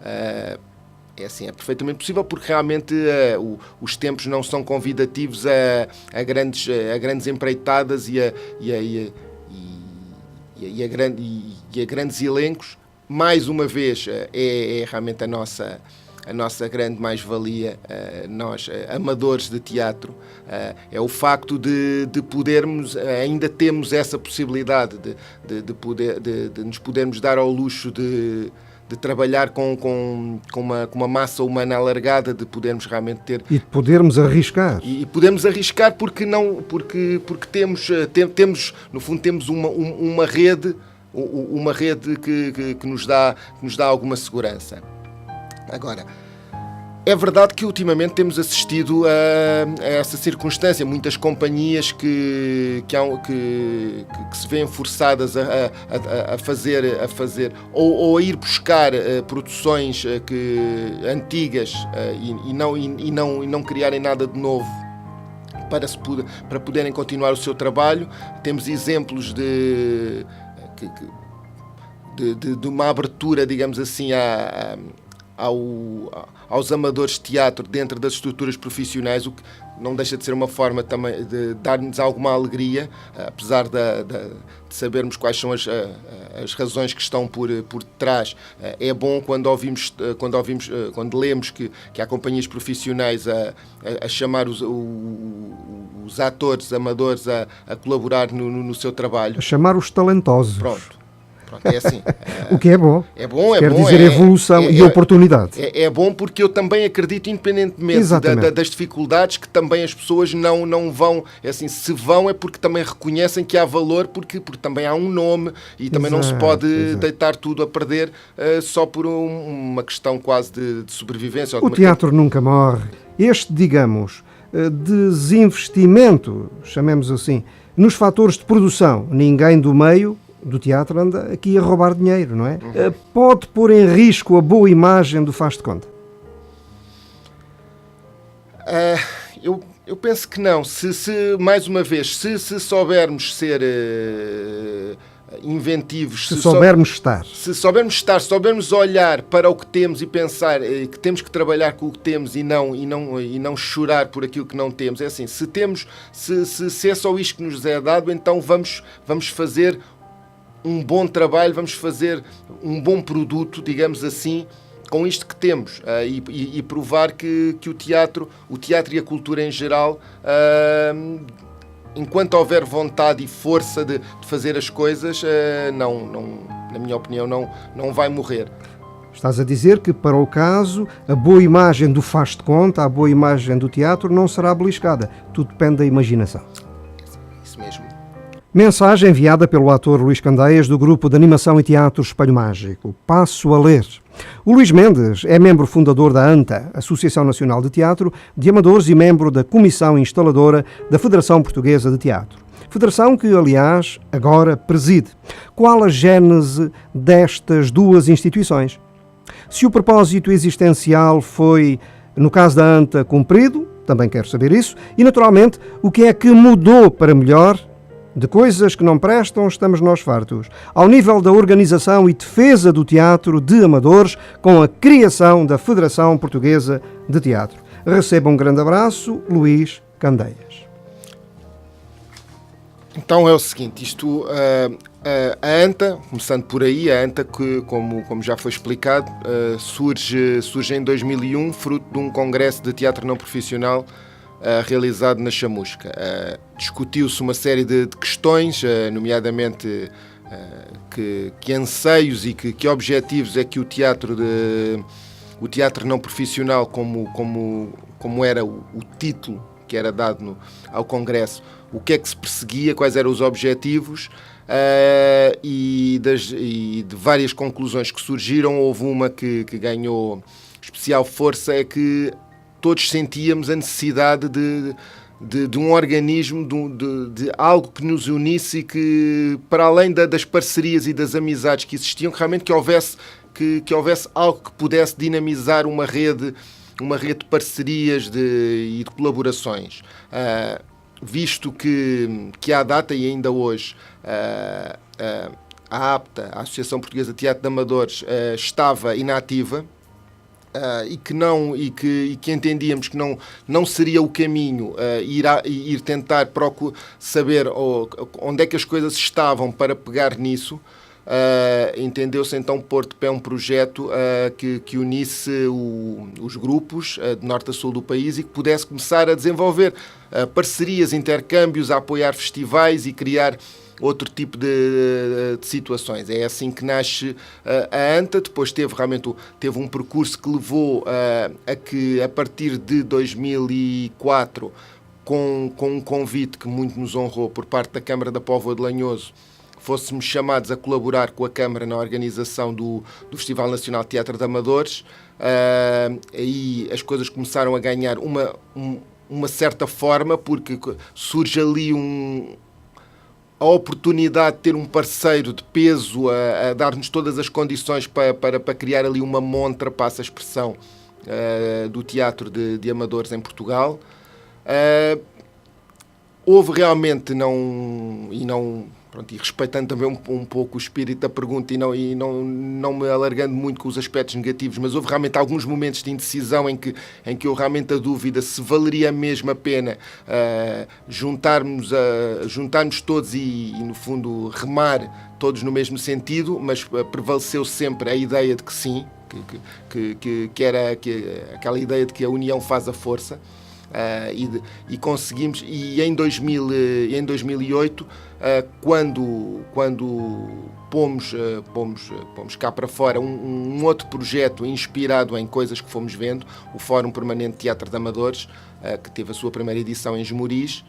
é perfeitamente possível, porque realmente os tempos não são convidativos a grandes empreitadas e a grandes elencos. Mais uma vez, é realmente a nossa grande mais-valia, nós, amadores de teatro, é o facto de podermos, ainda temos essa possibilidade de nos podermos dar ao luxo de trabalhar com uma massa humana alargada, de podermos realmente ter... E de podermos arriscar. E podemos arriscar porque temos, no fundo, temos uma rede que nos dá alguma segurança. Agora, é verdade que ultimamente temos assistido a essa circunstância. Muitas companhias que se veem forçadas a fazer ou a ir buscar produções antigas e não criarem nada de novo para poderem continuar o seu trabalho. Temos exemplos de uma abertura, digamos assim, aos amadores de teatro dentro das estruturas profissionais, o que não deixa de ser uma forma também de dar-nos alguma alegria, apesar de sabermos quais são as razões que estão por trás. É bom quando lemos que há companhias profissionais a chamar os atores amadores a colaborar no seu trabalho. A chamar os talentosos. Pronto, é assim. O que é bom. É bom, quer dizer evolução e oportunidade. É bom porque eu também acredito, independentemente das dificuldades, que também as pessoas não vão, assim, se vão é porque também reconhecem que há valor, porque também há um nome e também não se pode deitar tudo a perder só por uma questão quase de sobrevivência. O teatro nunca morre. Este, digamos, desinvestimento, chamemos assim, nos fatores de produção, ninguém do meio do teatro anda aqui a roubar dinheiro, não é? Pode pôr em risco a boa imagem do faz de conta? Eu penso que não. Mais uma vez, se soubermos ser inventivos, se soubermos soubermos olhar para o que temos e pensar que temos que trabalhar com o que temos e não chorar por aquilo que não temos. É assim, se é só isto que nos é dado, então vamos fazer um bom trabalho, vamos fazer um bom produto, digamos assim, com isto que temos, e provar que o teatro e a cultura em geral, enquanto houver vontade e força de fazer as coisas, na minha opinião, não vai morrer. Estás a dizer que, para o caso, a boa imagem do faz de conta, a boa imagem do teatro não será beliscada. Tudo depende da imaginação. Isso mesmo. Mensagem enviada pelo ator Luís Candeias do grupo de animação e teatro Espelho Mágico. Passo a ler. O Luís Mendes é membro fundador da ANTA, Associação Nacional de Teatro de Amadores, e membro da Comissão Instaladora da Federação Portuguesa de Teatro. Federação que, aliás, agora preside. Qual a gênese destas duas instituições? Se o propósito existencial foi, no caso da ANTA, cumprido, também quero saber isso, e, naturalmente, o que é que mudou para melhor? De coisas que não prestam, estamos nós fartos. Ao nível da organização e defesa do teatro de amadores, com a criação da Federação Portuguesa de Teatro. Receba um grande abraço, Luís Candeias. Então é o seguinte, a ANTA, começando por aí, a ANTA, que, como já foi explicado, surge em 2001, fruto de um congresso de teatro não profissional realizado na Chamusca. Discutiu-se uma série de questões, nomeadamente que anseios e que objetivos é que o teatro não profissional, como era o título que era dado ao Congresso, o que é que se perseguia, quais eram os objetivos, e de várias conclusões que surgiram, houve uma que ganhou especial força, é que todos sentíamos a necessidade de um organismo, de algo que nos unisse e que, para além das parcerias e das amizades que existiam, que realmente que houvesse algo que pudesse dinamizar uma rede de parcerias e de colaborações. Visto que à data e ainda hoje a APTA, a Associação Portuguesa de Teatro de Amadores, estava inativa, e que entendíamos que não seria o caminho ir tentar saber onde é que as coisas estavam para pegar nisso, entendeu-se então pôr de pé um projeto que unisse os grupos de norte a sul do país e que pudesse começar a desenvolver parcerias, intercâmbios, a apoiar festivais e criar outro tipo de situações. É assim que nasce a ANTA. Depois teve um percurso que levou a que, a partir de 2004, com um convite que muito nos honrou por parte da Câmara da Póvoa de Lanhoso, fôssemos chamados a colaborar com a Câmara na organização do Festival Nacional de Teatro de Amadores. Aí as coisas começaram a ganhar uma certa forma, porque surge ali a oportunidade de ter um parceiro de peso a dar-nos todas as condições para criar ali uma montra, passa a expressão, do teatro de amadores em Portugal. Houve realmente, e respeitando também um pouco o espírito da pergunta e não me alargando muito com os aspectos negativos, mas houve realmente alguns momentos de indecisão em que eu realmente a dúvida se valeria mesmo a pena juntarmos todos e, no fundo, remar todos no mesmo sentido, mas prevaleceu sempre a ideia de que sim, que era aquela ideia de que a união faz a força. E conseguimos, e em 2008, quando pomos cá para fora um outro projeto inspirado em coisas que fomos vendo, o Fórum Permanente de Teatro de Amadores, que teve a sua primeira edição em Esmoriz.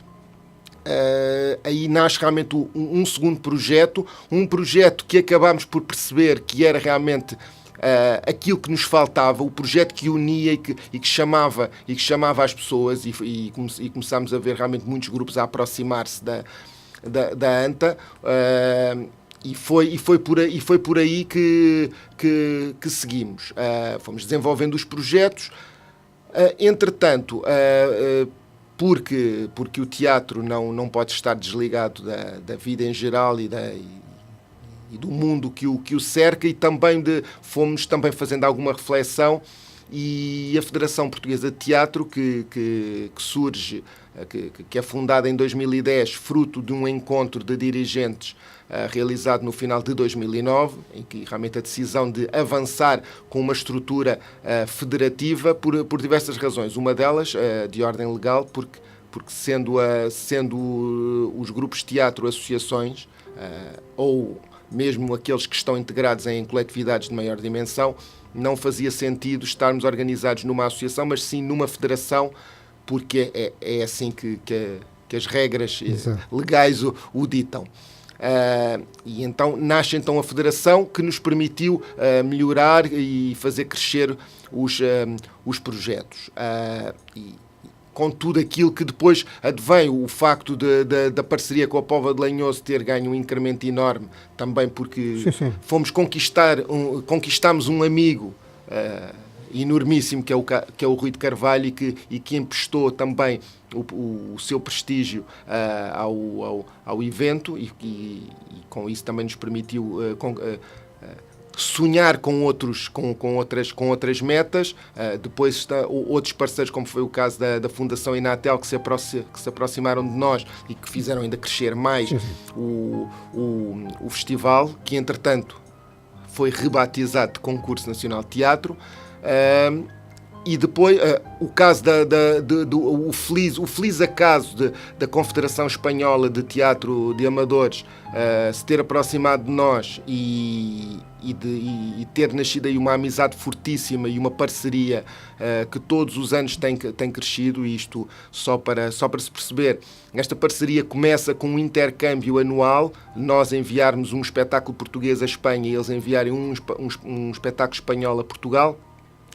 Aí nasce realmente um segundo projeto, um projeto que acabámos por perceber que era realmente aquilo que nos faltava, o projeto que unia e que chamava as pessoas, e começámos a ver realmente muitos grupos a aproximar-se da ANTA, e foi por aí que seguimos. Fomos desenvolvendo os projetos. Entretanto, porque o teatro não pode estar desligado da vida em geral e do mundo que o cerca, e também fomos também fazendo alguma reflexão, e a Federação Portuguesa de Teatro, que surge, que é fundada em 2010, fruto de um encontro de dirigentes realizado no final de 2009, em que realmente a decisão de avançar com uma estrutura federativa por diversas razões. Uma delas, de ordem legal, porque sendo os grupos de teatro associações, ou mesmo aqueles que estão integrados em coletividades de maior dimensão, não fazia sentido estarmos organizados numa associação, mas sim numa federação, porque é assim que as regras legais o ditam. E então nasce a federação, que nos permitiu melhorar e fazer crescer os projetos. Com tudo aquilo que depois advém, o facto da parceria com a Póvoa de Lanhoso ter ganho um incremento enorme, também porque fomos conquistámos um amigo enormíssimo, que é o Rui de Carvalho, e que emprestou também o seu prestígio ao evento, e com isso também nos permitiu sonhar com outras metas. Depois está outros parceiros, como foi o caso da Fundação Inatel, que se aproximaram de nós e que fizeram ainda crescer mais o festival, que entretanto foi rebatizado de Concurso Nacional de Teatro. E depois o caso o feliz acaso da Confederação Espanhola de Teatro de Amadores se ter aproximado de nós e ter nascido aí uma amizade fortíssima e uma parceria que todos os anos tem crescido, e isto só para se perceber. Esta parceria começa com um intercâmbio anual, nós enviarmos um espetáculo português à Espanha e eles enviarem um espetáculo espanhol a Portugal.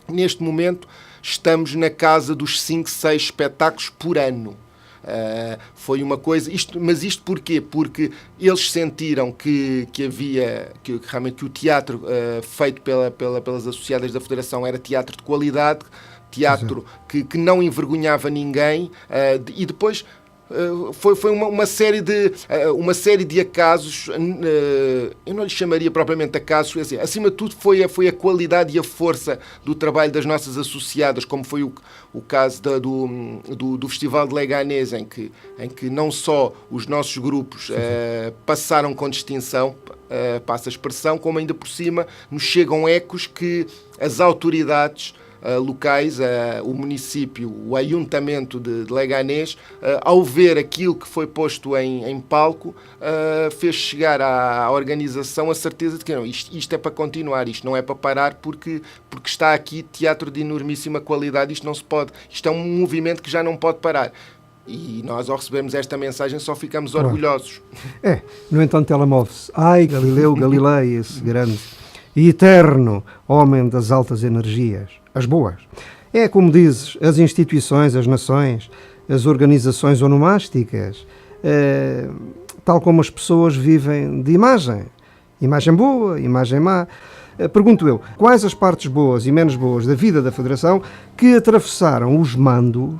Neste momento estamos na casa dos 5, 6 espetáculos por ano. Foi uma coisa... Mas isto porquê? Porque eles sentiram que realmente o teatro feito pelas associadas da Federação era teatro de qualidade, teatro que não envergonhava ninguém, e depois... Foi uma série de acasos, eu não lhe chamaria propriamente acasos, assim, acima de tudo foi a qualidade e a força do trabalho das nossas associadas, como foi o caso do Festival de Leganés, em que não só os nossos grupos passaram com distinção, passa a expressão, como ainda por cima nos chegam ecos que as autoridades locais, o município, o ayuntamento de Leganés, ao ver aquilo que foi posto em palco, fez chegar à organização a certeza de que não, isto é para continuar, isto não é para parar, porque está aqui teatro de enormíssima qualidade, isto não se pode, isto é um movimento que já não pode parar. E nós, ao recebermos esta mensagem, só ficamos orgulhosos. No entanto, ela move-se. Ai, Galileu Galilei, esse grande e eterno homem das altas energias, as boas. É, como dizes, as instituições, as nações, as organizações onomásticas, tal como as pessoas vivem de imagem. Imagem boa, imagem má. Pergunto eu, quais as partes boas e menos boas da vida da Federação que atravessaram os mandos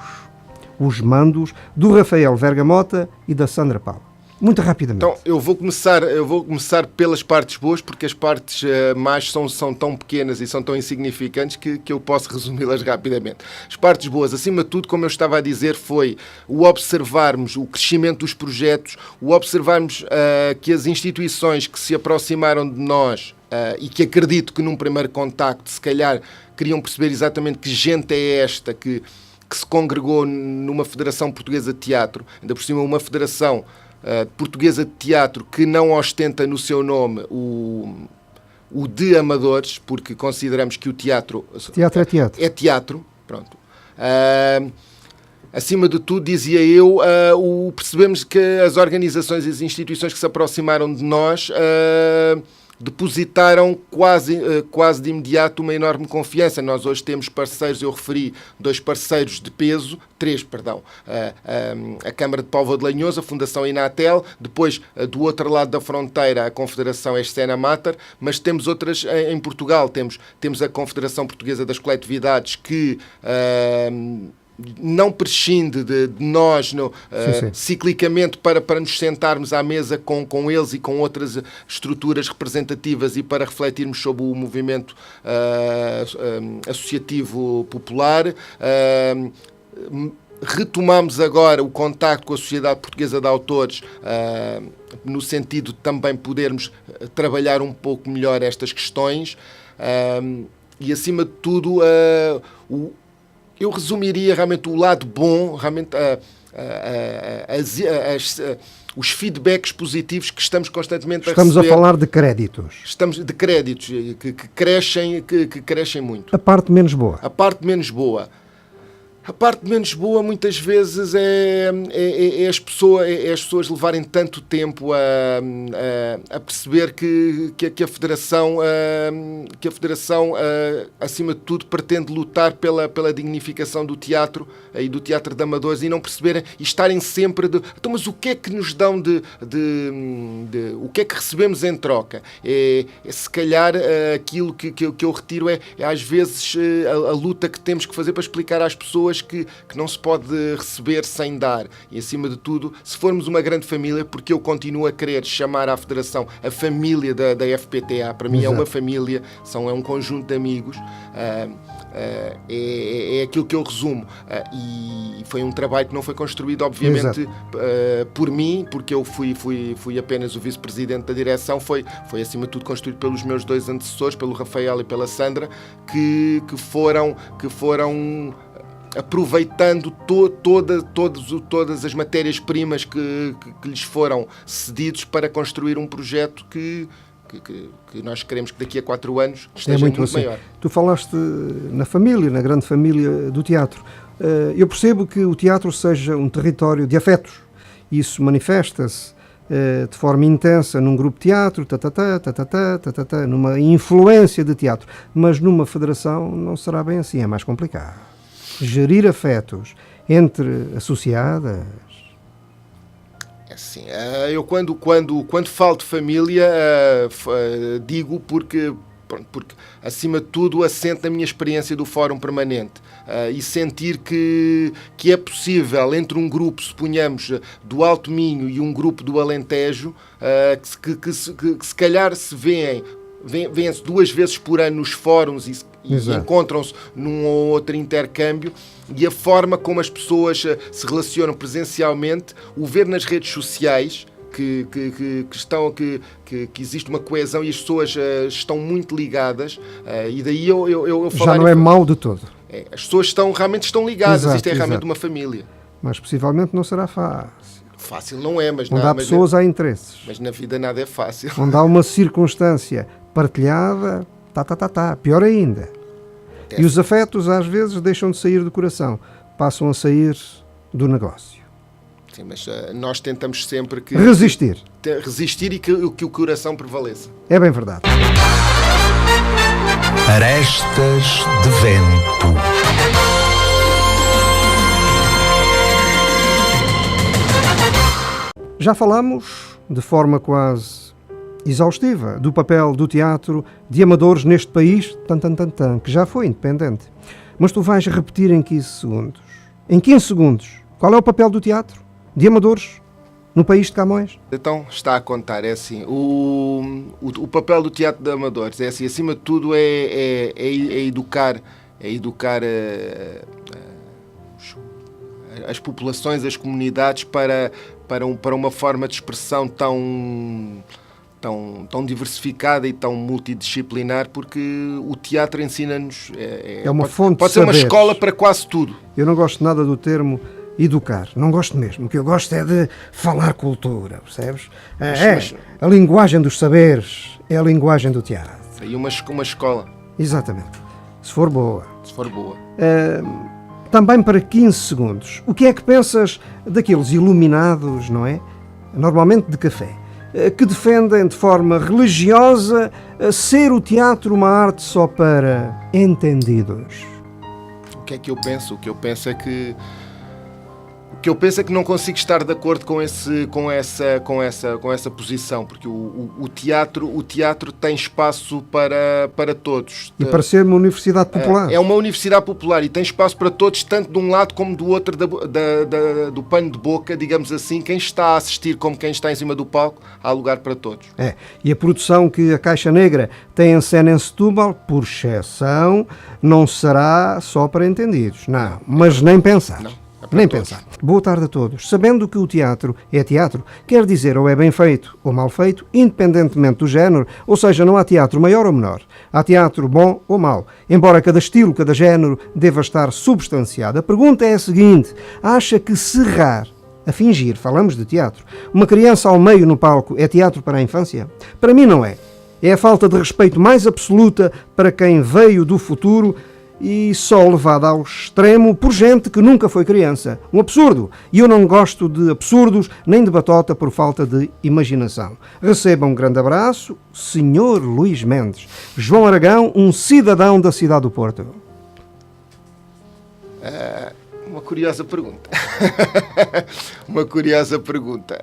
do Rafael Vergamota e da Sandra Paulo? Muito rapidamente. Então, eu vou começar pelas partes boas, porque as partes más são tão pequenas e são tão insignificantes que eu posso resumi-las rapidamente. As partes boas, acima de tudo, como eu estava a dizer, foi o observarmos o crescimento dos projetos, o observarmos que as instituições que se aproximaram de nós e que acredito que num primeiro contacto, se calhar, queriam perceber exatamente que gente é esta que se congregou numa Federação Portuguesa de Teatro, ainda por cima uma federação portuguesa de teatro que não ostenta no seu nome o de amadores, porque consideramos que o teatro é teatro. Pronto. Acima de tudo, dizia eu, percebemos que as organizações e as instituições que se aproximaram de nós depositaram quase de imediato uma enorme confiança. Nós hoje temos parceiros, eu referi 3 parceiros de peso, a Câmara de Póvoa de Lanhoso, a Fundação Inatel, depois do outro lado da fronteira a Confederação Escena Mater, mas temos outras em Portugal, temos a Confederação Portuguesa das Coletividades que não prescinde de nós ciclicamente para nos sentarmos à mesa com eles e com outras estruturas representativas e para refletirmos sobre o movimento associativo popular. Retomamos agora o contacto com a Sociedade Portuguesa de Autores no sentido de também podermos trabalhar um pouco melhor estas questões e, acima de tudo, eu resumiria realmente o lado bom, realmente os feedbacks positivos que estamos constantemente a receber. Estamos a falar de créditos. Estamos de créditos que crescem muito. A parte menos boa. A parte menos boa. A parte menos boa muitas vezes é as pessoas levarem tanto tempo a perceber que a Federação, acima de tudo, pretende lutar pela dignificação do teatro e do teatro de amadores e não perceberem e estarem sempre então, mas o que é que nos dão o que é que recebemos em troca? Se calhar aquilo que eu retiro é às vezes a luta que temos que fazer para explicar às pessoas que não se pode receber sem dar. E, acima de tudo, se formos uma grande família, porque eu continuo a querer chamar à Federação a família da FPTA, para mim é uma família, é um conjunto de amigos. é aquilo que eu resumo. E foi um trabalho que não foi construído, obviamente, por mim, porque eu fui apenas o vice-presidente da direção. Foi acima de tudo construído pelos meus 2 antecessores, pelo Rafael e pela Sandra, que foram aproveitando todas as matérias-primas que lhes foram cedidos para construir um projeto que nós queremos que daqui a 4 anos esteja muito assim. Maior. Tu falaste na família, na grande família do teatro. Eu percebo que o teatro seja um território de afetos. Isso manifesta-se de forma intensa num grupo de teatro, numa influência de teatro. Mas numa federação não será bem assim, é mais complicado. Gerir afetos entre associadas. Assim, eu quando falo de família digo porque acima de tudo assento na minha experiência do Fórum Permanente e sentir que é possível entre um grupo, suponhamos, do Alto Minho e um grupo do Alentejo, que se calhar se vêem-se 2 vezes por ano nos fóruns e encontram-se num ou outro intercâmbio, e a forma como as pessoas se relacionam presencialmente, o ver nas redes sociais que existe uma coesão e as pessoas estão muito ligadas, e daí eu falar... Já não é mau de todo. As pessoas realmente estão ligadas, isto é realmente uma família. Mas possivelmente não será fácil. Fácil não é, mas... Onde há pessoas, há interesses. Mas na vida nada é fácil. Onde há uma circunstância partilhada, pior ainda. E os afetos às vezes deixam de sair do coração, passam a sair do negócio. Sim, mas nós tentamos sempre que... Resistir e que o coração prevaleça. É bem verdade. Arestas de vento. Já falamos, de forma quase exaustiva, do papel do teatro de amadores neste país, que já foi independente. Mas tu vais repetir em 15 segundos. Em 15 segundos, qual é o papel do teatro de amadores no país de Camões? Então, está a contar, é assim, o papel do teatro de amadores, é assim, acima de tudo é educar as populações, as comunidades para uma forma de expressão tão diversificada e tão multidisciplinar, porque o teatro ensina-nos... É uma fonte pode de ser uma saberes. escola para quase tudo. Eu não gosto nada do termo educar, não gosto mesmo. O que eu gosto é de falar cultura, percebes? A linguagem dos saberes é a linguagem do teatro. E uma escola. Exatamente. Se for boa. Também para 15 segundos. O que é que pensas daqueles iluminados, não é? Normalmente de café, que defendem de forma religiosa ser o teatro uma arte só para entendidos? O que é que eu penso? O que eu penso é que não consigo estar de acordo com essa posição, porque o teatro tem espaço para todos. E para ser uma universidade popular. É uma universidade popular e tem espaço para todos, tanto de um lado como do outro do pano de boca, digamos assim. Quem está a assistir como quem está em cima do palco, há lugar para todos. E a produção que a Caixa Negra tem em cena em Setúbal, por exceção, não será só para entendidos. Não, mas nem pensar. Não. Nem pensar. Boa tarde a todos. Sabendo que o teatro é teatro, quer dizer ou é bem feito ou mal feito, independentemente do género, ou seja, não há teatro maior ou menor. Há teatro bom ou mau, embora cada estilo, cada género, deva estar substanciado. A pergunta é a seguinte: acha que serrar, a fingir, falamos de teatro, uma criança ao meio no palco é teatro para a infância? Para mim não é. É a falta de respeito mais absoluta para quem veio do futuro e só levada ao extremo por gente que nunca foi criança. Um absurdo. E eu não gosto de absurdos nem de batota por falta de imaginação. Receba um grande abraço, Sr. Luís Mendes. João Aragão, um cidadão da cidade do Porto. Uma curiosa pergunta. Uma curiosa pergunta.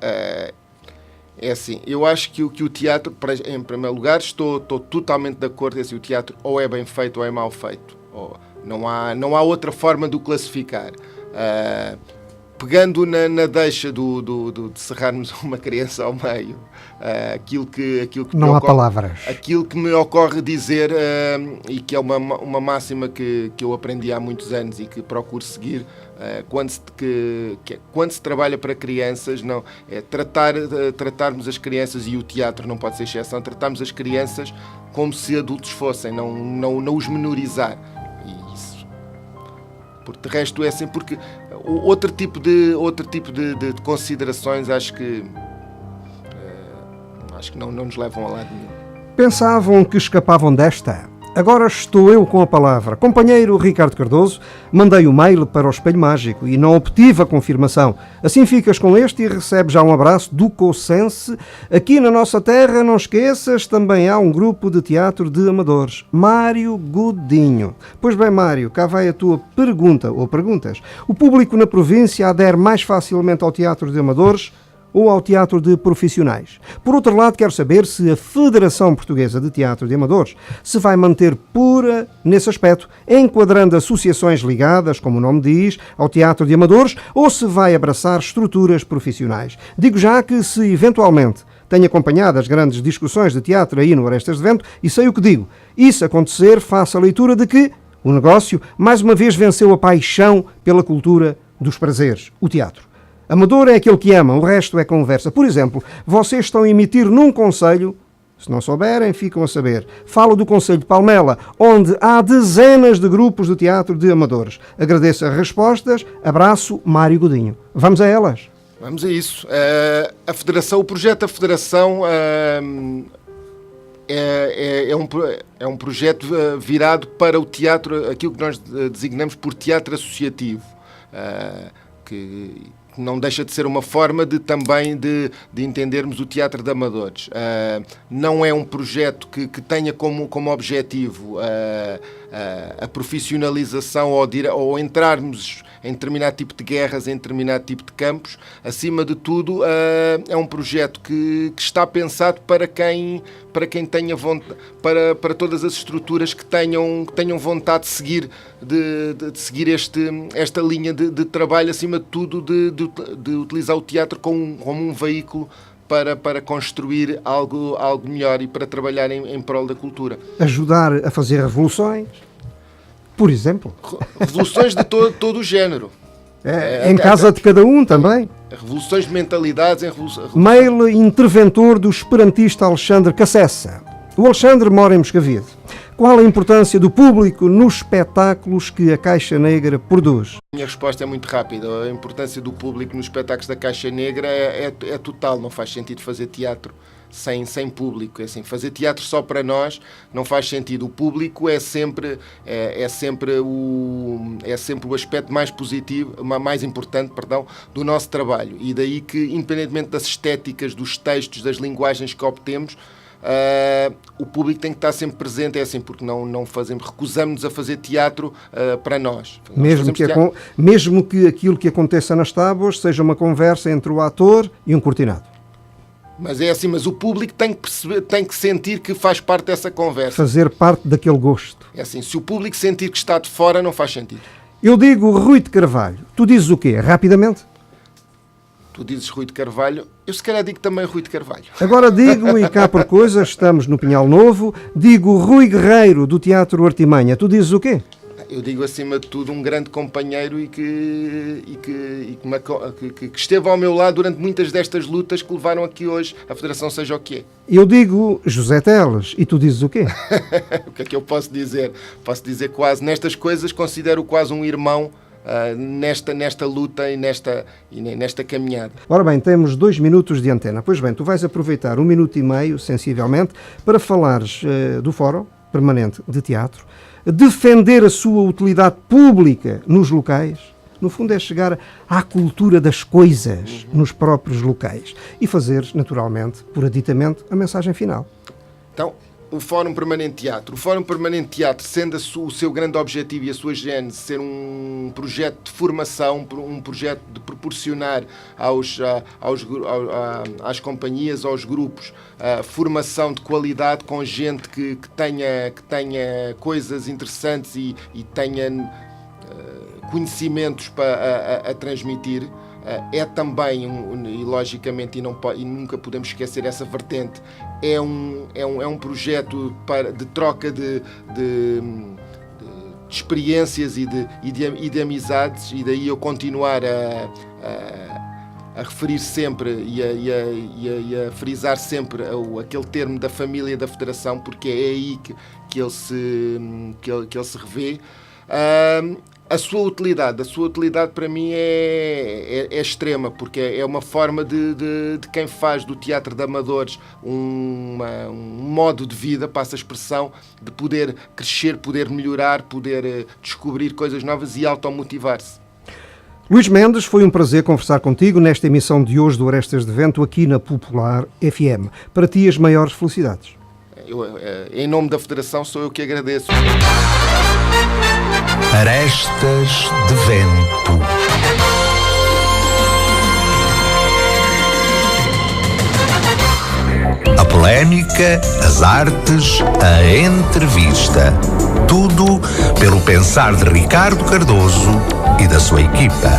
É assim, eu acho que o teatro, em primeiro lugar, estou totalmente de acordo. É assim, o teatro ou é bem feito ou é mal feito. Não há outra forma de o classificar. pegando na deixa de cerrarmos uma criança ao meio, aquilo que não há palavras. Aquilo que me ocorre dizer, e que é uma máxima que eu aprendi há muitos anos e que procuro seguir, quando se trabalha para crianças, não é tratarmos as crianças, e o teatro não pode ser exceção, tratarmos as crianças como se adultos fossem, não os menorizar. E isso, porque de resto é assim, porque outro tipo de considerações acho que não nos levam a lado nenhum. Pensavam que escapavam desta? Agora estou eu com a palavra. Companheiro Ricardo Cardoso, mandei o mail para o Espelho Mágico e não obtive a confirmação. Assim ficas com este e recebes já um abraço do Cosense. Aqui na nossa terra, não esqueças, também há um grupo de teatro de amadores. Mário Godinho. Pois bem, Mário, cá vai a tua pergunta ou perguntas. O público na província adere mais facilmente ao teatro de amadores ou ao teatro de profissionais? Por outro lado, quero saber se a Federação Portuguesa de Teatro de Amadores se vai manter pura nesse aspecto, enquadrando associações ligadas, como o nome diz, ao teatro de amadores, ou se vai abraçar estruturas profissionais. Digo já que, se eventualmente tenho acompanhado as grandes discussões de teatro aí no Arestas de Vento e sei o que digo, isso acontecer, faço a leitura de que o negócio mais uma vez venceu a paixão pela cultura dos prazeres, o teatro. Amador é aquele que ama, o resto é conversa. Por exemplo, vocês estão a emitir num concelho, se não souberem, ficam a saber. Falo do concelho de Palmela, onde há dezenas de grupos de teatro de amadores. Agradeço as respostas. Abraço, Mário Godinho. Vamos a elas. Vamos a isso. O projeto da Federação é um projeto virado para o teatro, aquilo que nós designamos por teatro associativo, que não deixa de ser uma forma também de entendermos o teatro de amadores. Não é um projeto que tenha como objetivo a profissionalização ou entrarmos em determinado tipo de guerras, em determinado tipo de campos. Acima de tudo, é um projeto que está pensado para quem tenha vontade, para todas as estruturas que tenham vontade de seguir, de seguir esta linha de trabalho, acima de tudo, de utilizar o teatro como um veículo para construir algo melhor e para trabalhar em prol da cultura. Ajudar a fazer revoluções, por exemplo. Revoluções de todo o género. Em casa de cada um também. Revoluções de mentalidades. Mail interventor do esperantista Alexandre Cassessa. O Alexandre mora em Moscavide. Qual a importância do público nos espetáculos que a Caixa Negra produz? A minha resposta é muito rápida. A importância do público nos espetáculos da Caixa Negra é total. Não faz sentido fazer teatro sem público. É assim, fazer teatro só para nós não faz sentido. O público é sempre o aspecto mais positivo, mais importante, do nosso trabalho. E daí que, independentemente das estéticas, dos textos, das linguagens que obtemos, o público tem que estar sempre presente, é assim, porque recusamos-nos a fazer teatro para nós. Mesmo que aquilo que aconteça nas tábuas seja uma conversa entre o ator e um cortinado. Mas é assim, mas o público tem que sentir que faz parte dessa conversa. Fazer parte daquele gosto. É assim, se o público sentir que está de fora, não faz sentido. Eu digo Rui de Carvalho. Tu dizes o quê? Rapidamente? Tu dizes Rui de Carvalho, eu se calhar digo também Rui de Carvalho. Agora digo, e cá por coisas, estamos no Pinhal Novo, digo Rui Guerreiro, do Teatro Artimanha. Tu dizes o quê? Eu digo, acima de tudo, um grande companheiro e que esteve ao meu lado durante muitas destas lutas que levaram a que hoje a Federação seja o que é. Eu digo José Teles, e tu dizes o quê? O que é que eu posso dizer? Posso dizer quase, nestas coisas, considero quase um irmão nesta luta e nesta caminhada. Ora bem, temos 2 minutos de antena. Pois bem, tu vais aproveitar 1 minuto e meio, sensivelmente, para falares do Fórum Permanente de Teatro, defender a sua utilidade pública nos locais. No fundo é chegar à cultura das coisas nos próprios locais e fazer, naturalmente, por aditamento, a mensagem final. Então, o Fórum Permanente de Teatro. O Fórum Permanente de Teatro, sendo o seu grande objetivo e a sua gênese ser um projeto de formação, um projeto de proporcionar às companhias, aos grupos, formação de qualidade com gente que tenha coisas interessantes e tenha conhecimentos a transmitir. é também, e logicamente, e nunca podemos esquecer essa vertente, é um projeto de troca de experiências e de amizades, e daí eu continuar a referir sempre e a frisar sempre aquele termo da família e da federação, porque é aí que ele se revê. A sua utilidade para mim é extrema, porque é uma forma de quem faz do teatro de amadores um modo de vida, passa a expressão, de poder crescer, poder melhorar, poder descobrir coisas novas e automotivar-se. Luís Mendes, foi um prazer conversar contigo nesta emissão de hoje do Arestas de Vento aqui na Popular FM. Para ti, as maiores felicidades. Em nome da Federação, sou eu que agradeço. Arestas de Vento. A polémica, as artes, a entrevista. Tudo pelo pensar de Ricardo Cardoso e da sua equipa.